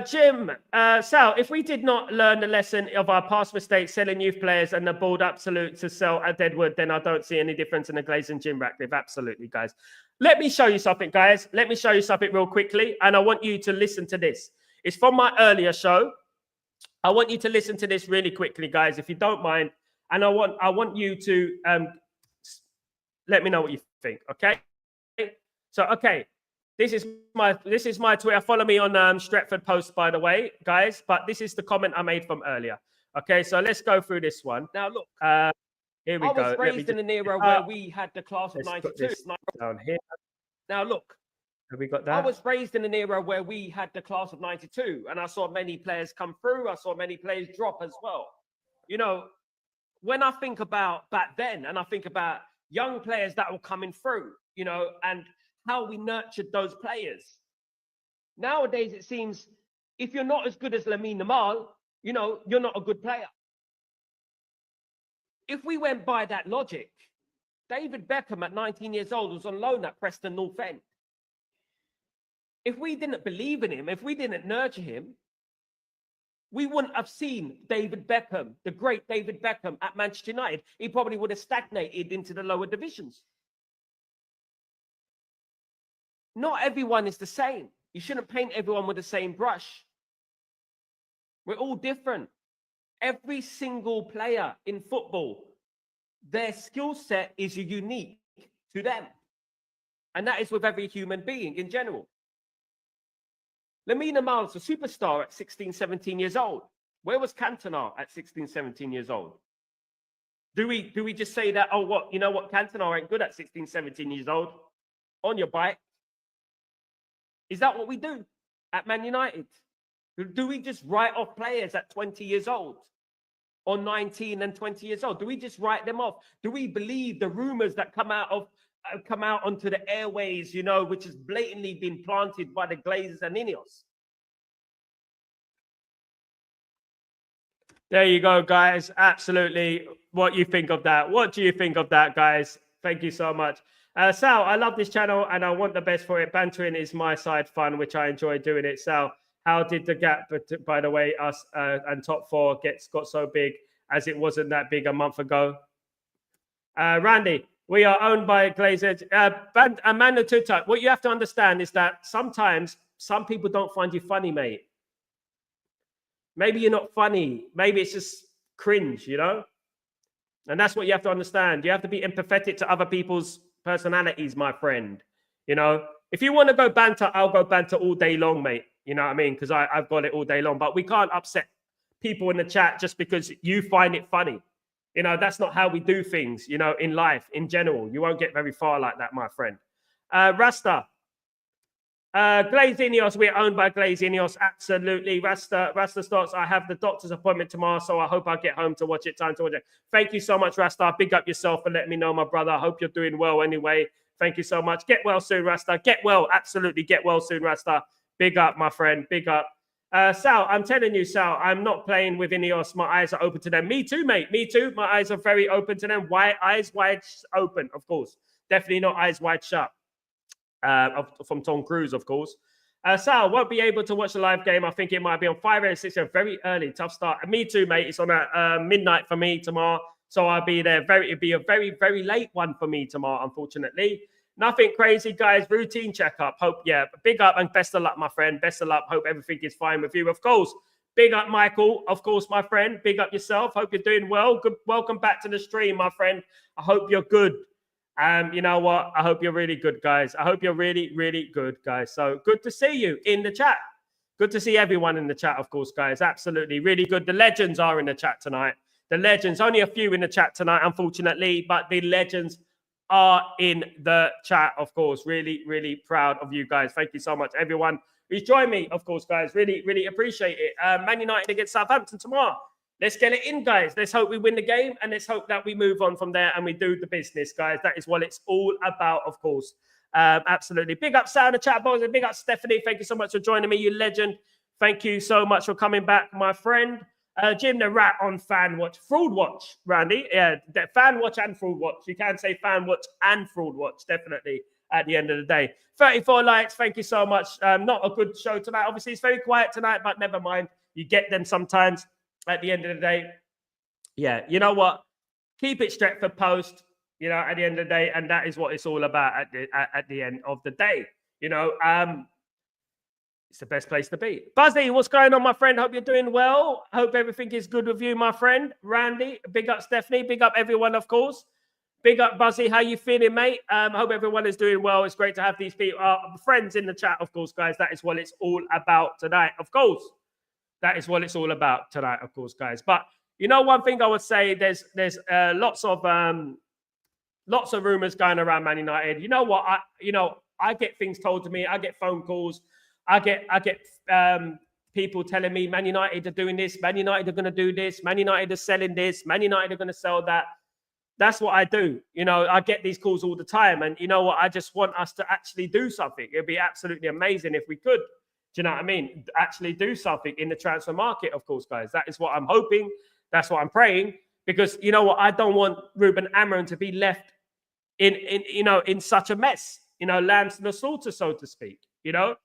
Jim, Sal, if we did not learn the lesson of our past mistakes, selling youth players and the bold absolute to sell at Deadwood, then I don't see any difference in the Glaze and Jim Ratcliffe. Absolutely, guys. Let me show you something, guys. Let me show you something real quickly, and I want you to listen to this. It's from my earlier show. I want you to listen to this really quickly, guys, if you don't mind. And I want you to let me know what you think, okay? So, okay, this is my Twitter. Follow me on Stretford post, by the way, guys. But this is the comment I made from earlier. Okay, so let's go through this one. Now, look, here we go. I was raised in an era where we had the class of 92. Down here. Now, look. Have we got that? I was raised in an era where we had the class of 92, and I saw many players come through. I saw many players drop as well. You know, when I think about back then, and I think about young players that were coming through, you know, and how we nurtured those players. Nowadays, it seems if you're not as good as Lamine Yamal, you know, you're not a good player. If we went by that logic, David Beckham at 19 years old was on loan at Preston North End. If we didn't believe in him, if we didn't nurture him, we wouldn't have seen David Beckham, the great David Beckham at Manchester United. He probably would have stagnated into the lower divisions. Not everyone is the same. You shouldn't paint everyone with the same brush. We're all different. Every single player in football, their skill set is unique to them. And that is with every human being in general. Lamine Yamal is a superstar at 16, 17 years old. Where was Cantona at 16, 17 years old? Do we just say that, oh, what, you know what, Cantona ain't good at 16, 17 years old? On your bike. Is that what we do at Man United? Do we just write off players at 20 years old? Or 19 and 20 years old? Do we just write them off? Do we believe the rumors that come out onto the airways, you know, which has blatantly been planted by the Glazers and Ineos? There you go, guys. Absolutely. What you think of that? What do you think of that, guys? Thank you so much. Sal, I love this channel and I want the best for it. Bantering is my side fun, which I enjoy doing it. Sal, how did the gap, by the way, us and top four got so big as it wasn't that big a month ago? Randy, we are owned by Glazers. Amanda Tutak, what you have to understand is that sometimes some people don't find you funny, mate. Maybe you're not funny. Maybe it's just cringe, you know? And that's what you have to understand. You have to be empathetic to other people's personalities, my friend. You know, if you want to go banter, I'll go banter all day long, mate. You know what I mean? Because I've got it all day long. But we can't upset people in the chat just because you find it funny. You know, that's not how we do things, you know, in life, in general. You won't get very far like that, my friend. Rasta. Glaze Ineos, we're owned by Glaze Ineos. Absolutely. Rasta starts, I have the doctor's appointment tomorrow, so I hope I get home to watch it. Time to watch it. Thank you so much, Rasta. Big up yourself and let me know, my brother. I hope you're doing well anyway. Thank you so much. Get well soon, Rasta. Get well. Absolutely. Get well soon, Rasta. Big up, my friend. Big up. Sal, I'm telling you, Sal, I'm not playing with Ineos. My eyes are open to them. Me too, mate. Me too. My eyes are very open to them. Eyes wide open, of course. Definitely not eyes wide shut. From Tom Cruise, of course. Sal, won't be able to watch the live game. I think it might be on 5 and 6. Very early, tough start. Me too, mate. It's on at midnight for me tomorrow. So I'll be there. It'll be a very, very late one for me tomorrow, unfortunately. Nothing crazy, guys. Routine checkup. Hope, yeah. Big up and best of luck, my friend. Best of luck. Hope everything is fine with you. Of course, big up, Michael. Of course, my friend. Big up yourself. Hope you're doing well. Good. Welcome back to the stream, my friend. I hope you're good. You know what? I hope you're really good, guys. I hope you're really, really good, guys. So good to see you in the chat. Good to see everyone in the chat, of course, guys. Absolutely. Really good. The legends are in the chat tonight. The legends. Only a few in the chat tonight, unfortunately, but the legends are in the chat, of course. Really, really proud of you guys. Thank you so much, everyone who's joined me, of course, guys. Really, really appreciate it. Man United against Southampton tomorrow. Let's get it in, guys. Let's hope we win the game, and let's hope that we move on from there and we do the business, guys. That is what it's all about, of course. Absolutely. Big up, Sound the Chat Box, and big up, Stephanie. Thank you so much for joining me, you legend. Thank you so much for coming back, my friend. Jim the Rat on Fan Watch. Fraud Watch, Randy. Yeah, Fan Watch and Fraud Watch. You can say Fan Watch and Fraud Watch, definitely, at the end of the day. 34 likes. Thank you so much. Not a good show tonight. Obviously, it's very quiet tonight, but never mind. You get them sometimes. At the end of the day, yeah, you know what? Keep it Stretford Post, you know, at the end of the day, and that is what it's all about at the end of the day. You know, it's the best place to be. Buzzy, what's going on, my friend? Hope you're doing well. Hope everything is good with you, my friend. Randy, big up Stephanie, big up everyone, of course. Big up Buzzy, how you feeling, mate? Hope everyone is doing well. It's great to have these people, friends in the chat, of course, guys. That is what it's all about tonight, of course. That is what it's all about tonight, of course, guys. But you know, one thing I would say, there's lots of rumors going around Man United. You know what? I get things told to me. I get phone calls. I get people telling me Man United are doing this. Man United are going to do this. Man United are selling this. Man United are going to sell that. That's what I do. You know, I get these calls all the time, and you know what? I just want us to actually do something. It'd be absolutely amazing if we could. Do you know what I mean? Actually do something in the transfer market, of course, guys. That is what I'm hoping. That's what I'm praying. Because you know what? I don't want Ruben Amorim to be left in such a mess. You know, lambs to the slaughter, so to speak. You know,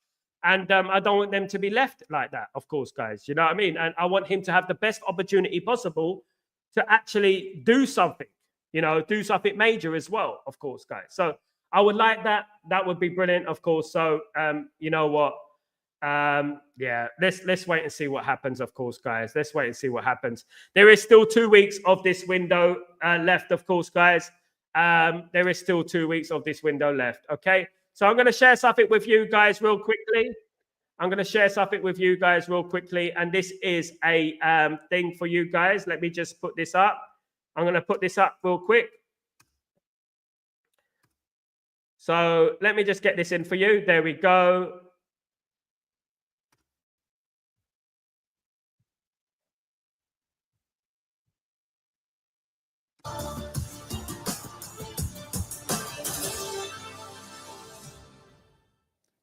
and I don't want them to be left like that, of course, guys. You know what I mean? And I want him to have the best opportunity possible to actually do something. You know, do something major as well, of course, guys. So I would like that. That would be brilliant, of course. So you know what? Yeah, let's wait and see what happens, of course, guys. Let's wait and see what happens. There is still 2 weeks of this window left, of course, guys. There is still 2 weeks of this window left. Okay, so I'm going to share something with you guys real quickly. And this is a thing for you guys. Let me just put this up. I'm going to put this up real quick. So let me just get this in for you. There we go.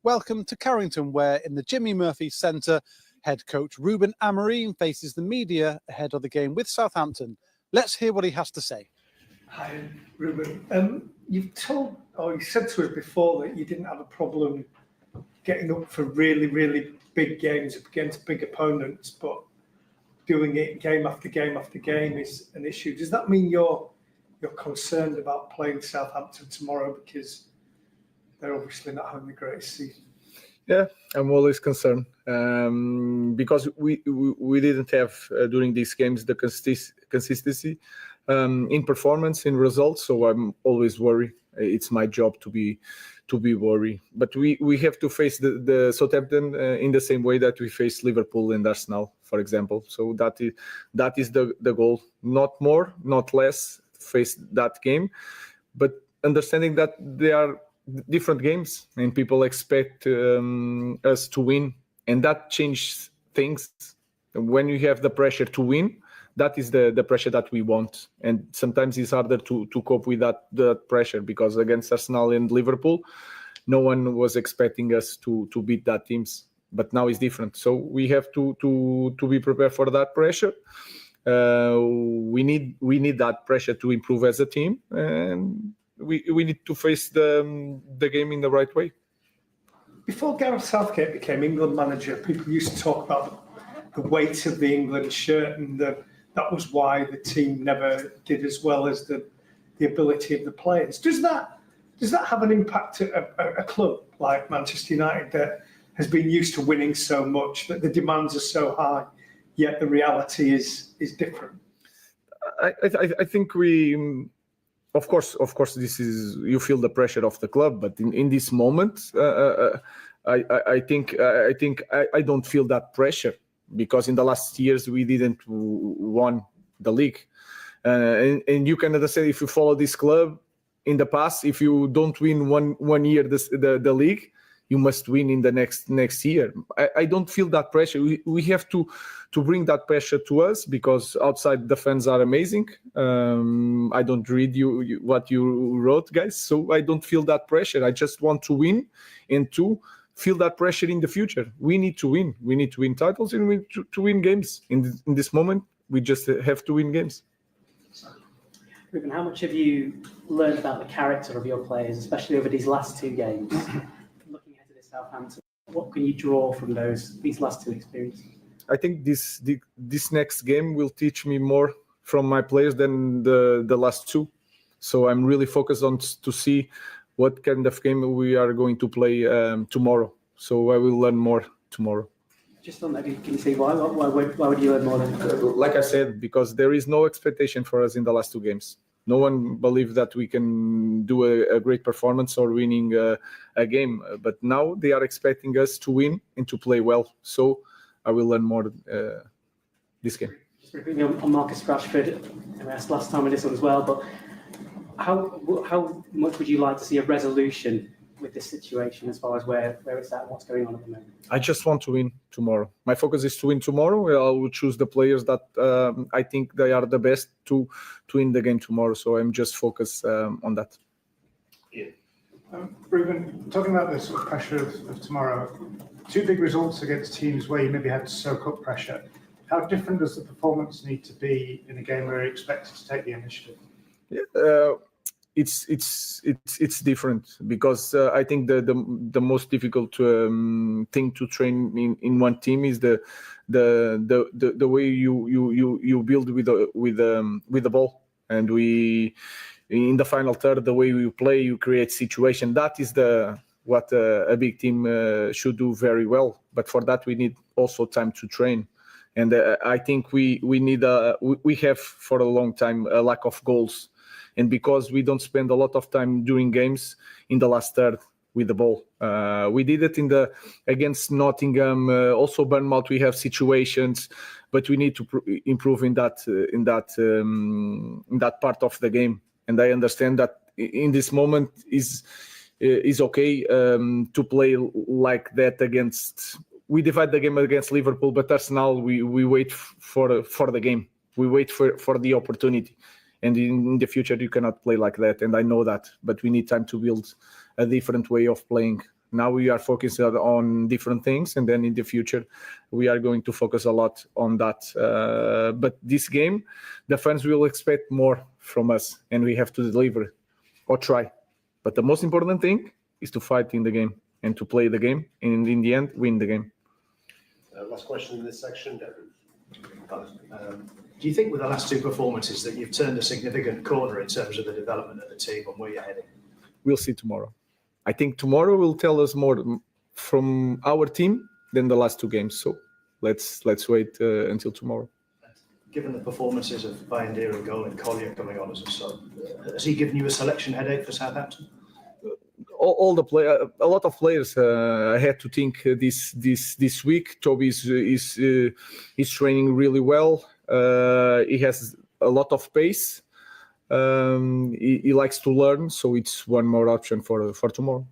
Welcome to Carrington, where in the Jimmy Murphy Centre, head coach Ruben Amorim faces the media ahead of the game with Southampton. Let's hear what he has to say. Hi, Ruben. You said to us before that you didn't have a problem getting up for really, really big games against big opponents, but doing it game after game after game is an issue. Does that mean you're concerned about playing Southampton tomorrow because they're obviously not having the greatest season? Yeah, I'm always concerned because we didn't have during these games the consistency in performance, in results. So I'm always worried it's my job to be worried. But we have to face the Southampton in the same way that we face Liverpool and Arsenal, for example. So that is the goal. Not more, not less. Face that game, but understanding that they are different games and people expect us to win, and that changes things. When you have the pressure to win, that is the pressure that we want, and sometimes it's harder to cope with that pressure, because against Arsenal and Liverpool, no one was expecting us to beat that teams, but now it's different. So we have to be prepared for that pressure. We need that pressure to improve as a team, and we need to face the game in the right way. Before Gareth Southgate became England manager, people used to talk about the weight of the England shirt, and that was why the team never did as well as the ability of the players. Does that have an impact at a club like Manchester United that has been used to winning so much, that the demands are so high, yet the reality is different? I think we, of course, this is, you feel the pressure of the club, but in this moment, I think I don't feel that pressure, because in the last years we didn't won the league, and you can understand, if you follow this club in the past, if you don't win one year the league, you must win in the next year. I don't feel that pressure. We have to bring that pressure to us, because outside the fans are amazing. I don't read you what you wrote, guys, so I don't feel that pressure. I just want to win, and to feel that pressure in the future. We need to win. We need to win titles, and we need to win games. In this moment, we just have to win games. Ruben, how much have you learned about the character of your players, especially over these last two games? Looking ahead to this Southampton, what can you draw from these last two experiences? I think this next game will teach me more from my players than the last two. So I'm really focused on to see what kind of game we are going to play tomorrow. So I will learn more tomorrow. Just on that, can you say why? Why would you learn more then? Like I said, because there is no expectation for us in the last two games. No one believed that we can do a great performance or winning a game. But now they are expecting us to win and to play well. So I will learn more this game. Just briefly on Marcus Rashford, I asked last time on this one as well, but how much would you like to see a resolution with this situation, as far as where it's at and what's going on at the moment? I just want to win tomorrow. My focus is to win tomorrow. I will choose the players that I think they are the best to win the game tomorrow. So I'm just focused on that. Yeah. Ruben, talking about the sort of pressure of tomorrow, two big results against teams where you maybe had to soak up pressure. How different does the performance need to be in a game where you're expected to take the initiative? Yeah, it's different, because I think the most difficult thing to train in one team is the way you build with the ball, and we in the final third, the way you play, you create situation. That is what a big team should do very well. But for that, we need also time to train. And I think we have for a long time a lack of goals. And because we don't spend a lot of time during games in the last third with the ball, we did it against Nottingham. Also, Bournemouth, we have situations, but we need to improve in that part of the game. And I understand that in this moment is okay to play like that against. We divide the game against Liverpool, but Arsenal, we wait for the game. We wait for the opportunity. And in the future, you cannot play like that. And I know that, but we need time to build a different way of playing. Now we are focused on different things. And then in the future, we are going to focus a lot on that. But this game, the fans will expect more from us, and we have to deliver or try. But the most important thing is to fight in the game and to play the game. And in the end, win the game. Last question in this section. Do you think with the last two performances that you've turned a significant corner in terms of the development of the team and where you're heading? We'll see tomorrow. I think tomorrow will tell us more from our team than the last two games. So let's wait until tomorrow. given the performances of Bayindir in goal and Collier coming on as a sub, has he given you a selection headache for Southampton? All the a lot of players had to think this week. Toby is training really well. He has a lot of pace. He likes to learn, so it's one more option for tomorrow.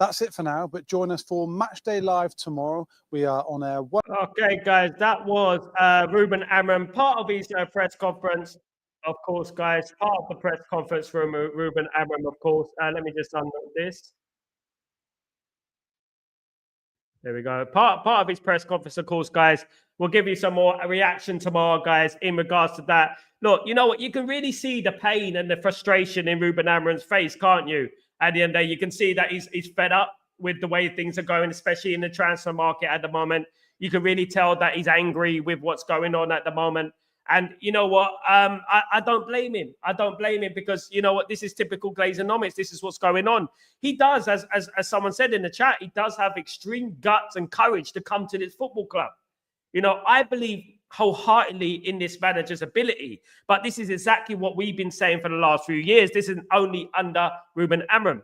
That's it for now, but join us for Matchday Live tomorrow. We are on air. Okay, guys, that was Ruben Amorim, part of his press conference, of course, guys. Part of the press conference from Ruben Amorim, of course. Let me just unlock this. There we go. Part of his press conference, of course, guys. We'll give you some more reaction tomorrow, guys, in regards to that. Look, you know what? You can really see the pain and the frustration in Ruben Amorim's face, can't you? At the end of the day, you can see that he's fed up with the way things are going, especially in the transfer market at the moment. You can really tell that he's angry with what's going on at the moment. And you know what? I don't blame him. I don't blame him because, you know what? This is typical Glazeronomics. This is what's going on. He does, as someone said in the chat, he does have extreme guts and courage to come to this football club. You know, I believe wholeheartedly in this manager's ability. But this is exactly what we've been saying for the last few years. This isn't only under Ruben Amorim.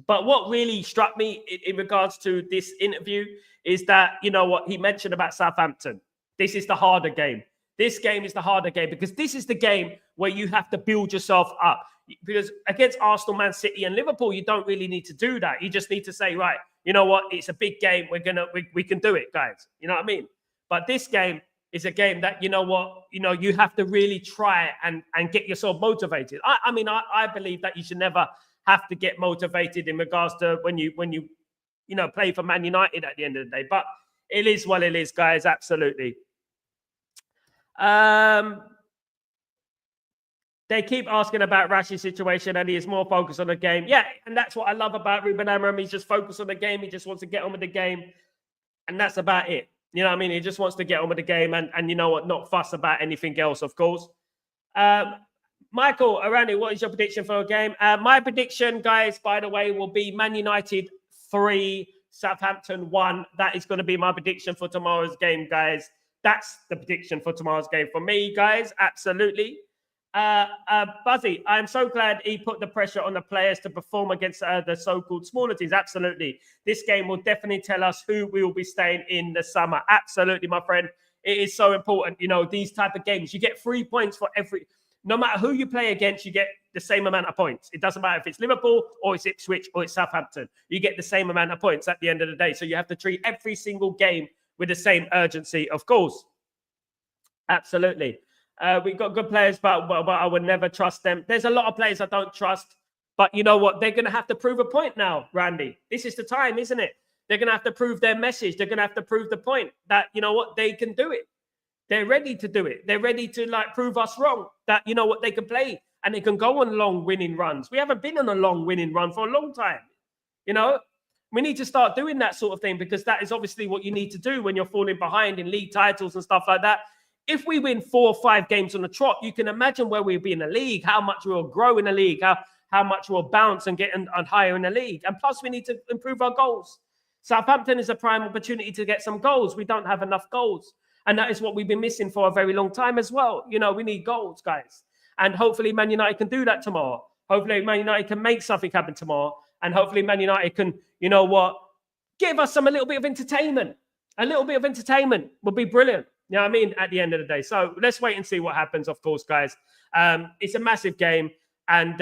But what really struck me in regards to this interview is that, you know what, he mentioned about Southampton. This is the harder game. This game is the harder game because this is the game where you have to build yourself up. Because against Arsenal, Man City and Liverpool, you don't really need to do that. You just need to say, right, you know what, it's a big game. We can do it, guys. You know what I mean? But this game is a game that, you know what, you have to really try and get yourself motivated. I believe that you should never have to get motivated in regards to when you play for Man United at the end of the day. But it is what it is, guys. Absolutely. They keep asking about Rashid's situation and he is more focused on the game. Yeah, and that's what I love about Ruben Amorim. He's just focused on the game. He just wants to get on with the game. And that's about it. You know what I mean? He just wants to get on with the game and you know what, not fuss about anything else, of course. Michael Arani, what is your prediction for a game? My prediction, guys, by the way, will be Man United 3, Southampton 1. That is going to be my prediction for tomorrow's game, guys. That's the prediction for tomorrow's game for me, guys. Absolutely. Buzzy, I'm so glad he put the pressure on the players to perform against the so-called smaller teams. Absolutely. This game will definitely tell us who we will be staying in the summer. Absolutely, my friend. It is so important. You know, these type of games, you get 3 points for every... No matter who you play against, you get the same amount of points. It doesn't matter if it's Liverpool or it's Ipswich or it's Southampton. You get the same amount of points at the end of the day. So you have to treat every single game with the same urgency, of course. Absolutely. We've got good players, but I would never trust them. There's a lot of players I don't trust. But you know what? They're going to have to prove a point now, Randy. This is the time, isn't it? They're going to have to prove their message. They're going to have to prove the point that, you know what, they can do it. They're ready to do it. They're ready to prove us wrong that, you know what, they can play and they can go on long winning runs. We haven't been on a long winning run for a long time. You know, we need to start doing that sort of thing because that is obviously what you need to do when you're falling behind in league titles and stuff like that. If we win 4 or 5 games on the trot, you can imagine where we'll be in the league, how much we'll grow in the league, how much we'll bounce and get on higher in the league. And plus, we need to improve our goals. Southampton is a prime opportunity to get some goals. We don't have enough goals. And that is what we've been missing for a very long time as well. You know, we need goals, guys. And hopefully Man United can do that tomorrow. Hopefully Man United can make something happen tomorrow. And hopefully Man United can, you know what, give us a little bit of entertainment. A little bit of entertainment would be brilliant. You know what I mean? At the end of the day. So let's wait and see what happens, of course, guys. It's a massive game. And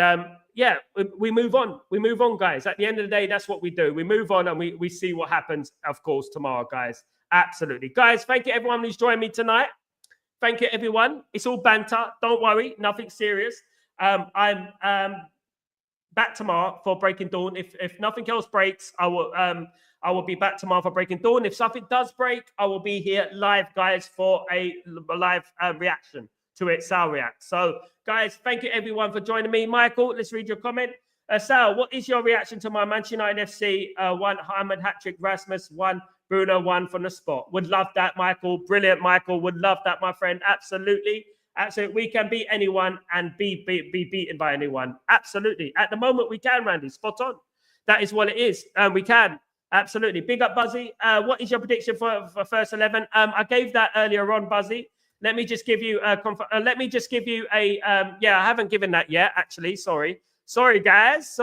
yeah, we move on. We move on, guys. At the end of the day, that's what we do. We move on and we see what happens, of course, tomorrow, guys. Absolutely. Guys, thank you everyone who's joined me tonight. Thank you, everyone. It's all banter. Don't worry. Nothing serious. I'm back tomorrow for Breaking Dawn. If nothing else breaks, I will be back tomorrow for Breaking Dawn. If something does break, I will be here live, guys, for a live reaction to it. Sal reacts. So, guys, thank you, everyone, for joining me. Michael, let's read your comment. Sal, what is your reaction to my Manchester United FC 1 Ahmed hat-trick, Rasmus 1, Bruno 1 from the spot? Would love that, Michael. Brilliant, Michael. Would love that, my friend. Absolutely. Absolutely. We can beat anyone and be beaten by anyone. Absolutely. At the moment, we can, Randy. Spot on. That is what it is. We can. Absolutely. Big up, Buzzy. What is your prediction for first 11? I gave that earlier on, Buzzy. Let me just give you a. Yeah, I haven't given that yet. Actually, sorry, guys.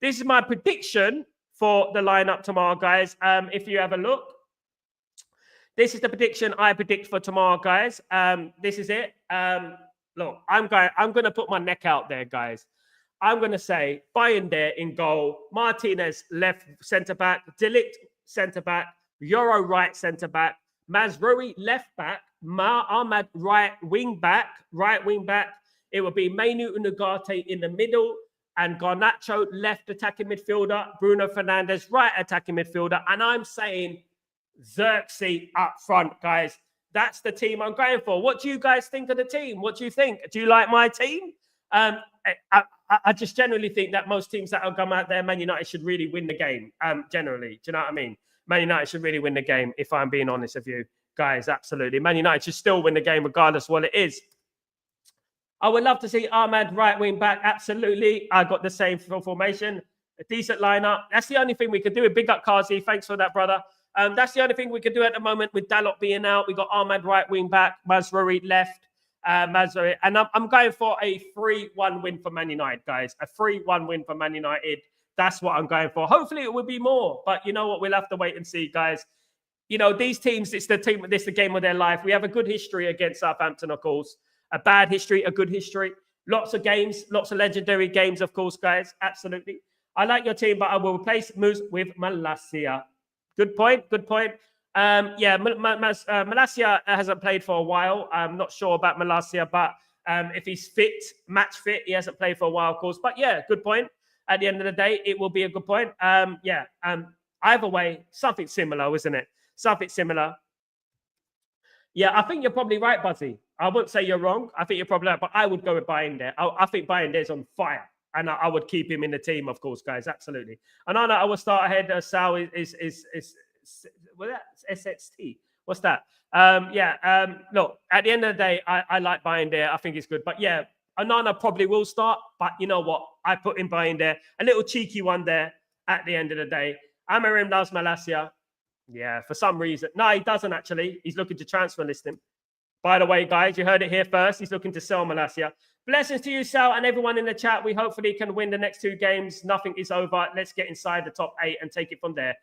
This is my prediction for the lineup tomorrow, guys. If you have a look, this is the prediction I predict for tomorrow, guys. This is it. Look, I'm going to put my neck out there, guys. I'm going to say Bayern in goal, Martinez left centre back, De Ligt centre back, Euro right centre back, Mazraoui left back, Ahmad right wing back. It will be Mainu Ugarte in the middle, and Garnacho left attacking midfielder, Bruno Fernandes right attacking midfielder, and I'm saying Xerxes up front, guys. That's the team I'm going for. What do you guys think of the team? What do you think? Do you like my team? I just generally think that most teams that will come out there, Man United should really win the game. Generally, do you know what I mean? Man United should really win the game, if I'm being honest with you, guys. Absolutely. Man United should still win the game regardless of what it is. I would love to see Ahmad right wing back. Absolutely. I got the same formation. A decent lineup. That's the only thing we could do. Big up Kazi. Thanks for that, brother. That's the only thing we could do at the moment with Dalot being out. We got Ahmad right wing back, Mazraoui left, Mazraoui. And I'm going for a 3-1 win for Man United, guys. A 3-1 win for Man United. That's what I'm going for. Hopefully it will be more. But you know what? We'll have to wait and see, guys. You know, these teams, it's the game of their life. We have a good history against Southampton, of course. A bad history, a good history. Lots of games, lots of legendary games, of course, guys. Absolutely. I like your team, but I will replace Moose with Malacia. Good point. Malacia hasn't played for a while. I'm not sure about Malacia, but if he's fit, match fit, he hasn't played for a while, of course. But yeah, good point. At the end of the day, it will be a good point. Either way, something similar, isn't it? Something similar. Yeah, I think you're probably right, Buzzy. I wouldn't say you're wrong. I think you're probably right, but I would go with Bayern there. I think Bayern there's on fire. And I would keep him in the team, of course, guys. Absolutely. And I will start ahead. Sal is well, that's SXT. What's that? Look, at the end of the day, I like Bayern there. I think it's good. But yeah, Onana probably will start. But you know what? I put in Bayern there. A little cheeky one there at the end of the day. Amorim loves Malacia. Yeah, for some reason. No, he doesn't actually. He's looking to transfer list him. By the way, guys, you heard it here first. He's looking to sell Malacia. Blessings to you, Sal, and everyone in the chat. We hopefully can win the next 2 games. Nothing is over. Let's get inside the top 8 and take it from there.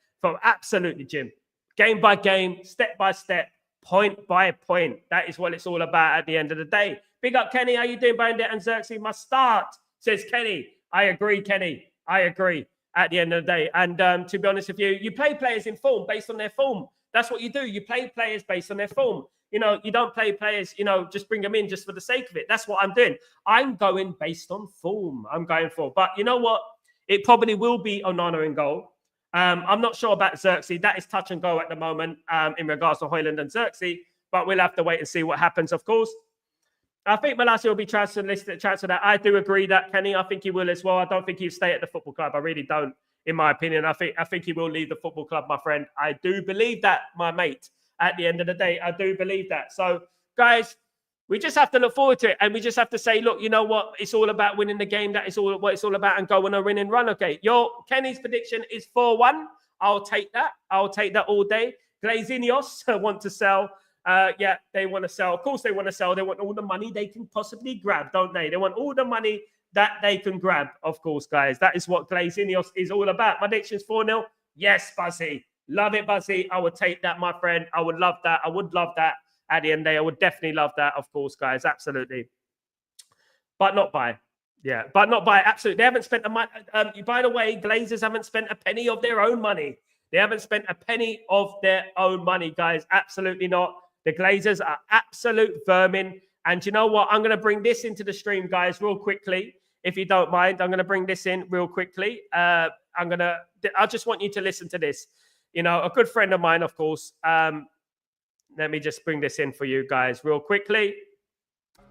Absolutely, Jim. Game by game, step by step, point by point. That is what it's all about at the end of the day. Big up, Kenny. How you doing, Bandit? And Xerxes must start, says Kenny. I agree, Kenny. I agree at the end of the day. And to be honest with you, you play players in form based on their form. That's what you do. You play players based on their form. You know, you don't play players, just bring them in just for the sake of it. That's what I'm doing. I'm going based on form. I'm going for. But you know what? It probably will be Onana in goal. I'm not sure about Xerxes. That is touch and go at the moment in regards to Højlund and Xerxes. But we'll have to wait and see what happens, of course. I think Malacia will be transferred that. I do agree that, Kenny. I think he will as well. I don't think he'll stay at the football club. I really don't, in my opinion. I think he will leave the football club, my friend. I do believe that, my mate. At the end of the day, I do believe that. So, guys, we just have to look forward to it. And we just have to say, look, you know what? It's all about winning the game. That is all what it's all about, and go on a winning run. Okay. Kenny's prediction is 4-1. I'll take that. I'll take that all day. Glazinios want to sell. They want to sell. Of course, they want to sell. They want all the money they can possibly grab, don't they? They want all the money that they can grab, of course, guys. That is what Glazinios is all about. My prediction's 4-0. Yes, Buzzy. Love it, Buzzy. I would take that, my friend. I would love that. I would love that at the end of the day. I would definitely love that, of course, guys. Absolutely. But not by. Yeah, but not by. Absolutely. They haven't spent a money. By the way, Glazers haven't spent a penny of their own money. They haven't spent a penny of their own money, guys. Absolutely not. The Glazers are absolute vermin. And you know what? I'm going to bring this into the stream, guys, real quickly. If you don't mind, I'm going to bring this in real quickly. I just want you to listen to this. A good friend of mine, of course. Let me just bring this in for you guys real quickly.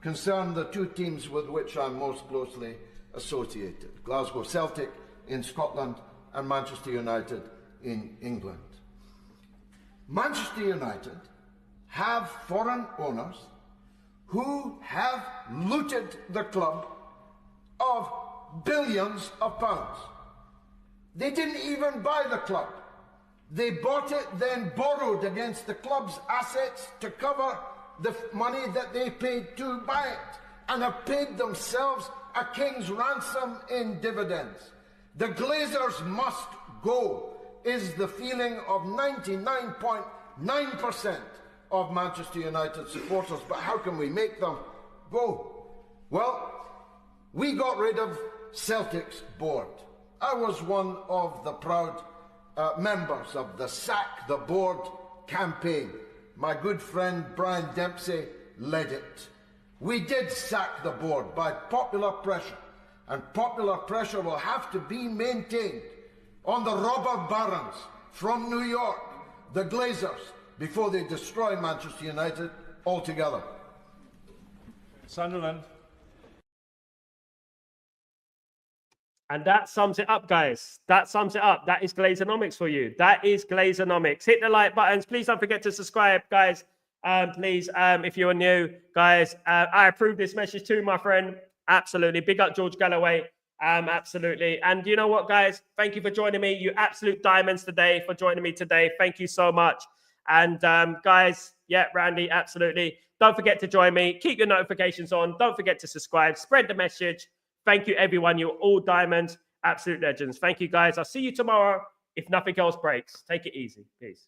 Concern the 2 teams with which I'm most closely associated. Glasgow Celtic in Scotland and Manchester United in England. Manchester United have foreign owners who have looted the club of billions of pounds. They didn't even buy the club. They bought it, then borrowed against the club's assets to cover the money that they paid to buy it and have paid themselves a king's ransom in dividends. The Glazers must go, is the feeling of 99.9% of Manchester United supporters. But how can we make them go? Well, we got rid of Celtic's board. I was one of the proud members of the Sack the Board campaign. My good friend Brian Dempsey led it. We did sack the board by popular pressure, and popular pressure will have to be maintained on the robber barons from New York, the Glazers, before they destroy Manchester United altogether. Sunderland. And that sums it up, guys. That sums it up. That is Glazonomics for you. That is Glazonomics. Hit the like buttons. Please don't forget to subscribe, guys. Please, if you're new, guys, I approve this message too, my friend. Absolutely. Big up George Galloway. Absolutely. And you know what, guys? Thank you for joining me. You absolute diamonds today for joining me today. Thank you so much. And guys, yeah, Randy, absolutely. Don't forget to join me. Keep your notifications on. Don't forget to subscribe. Spread the message. Thank you, everyone. You're all diamonds. Absolute legends. Thank you, guys. I'll see you tomorrow if nothing else breaks. Take it easy. Peace.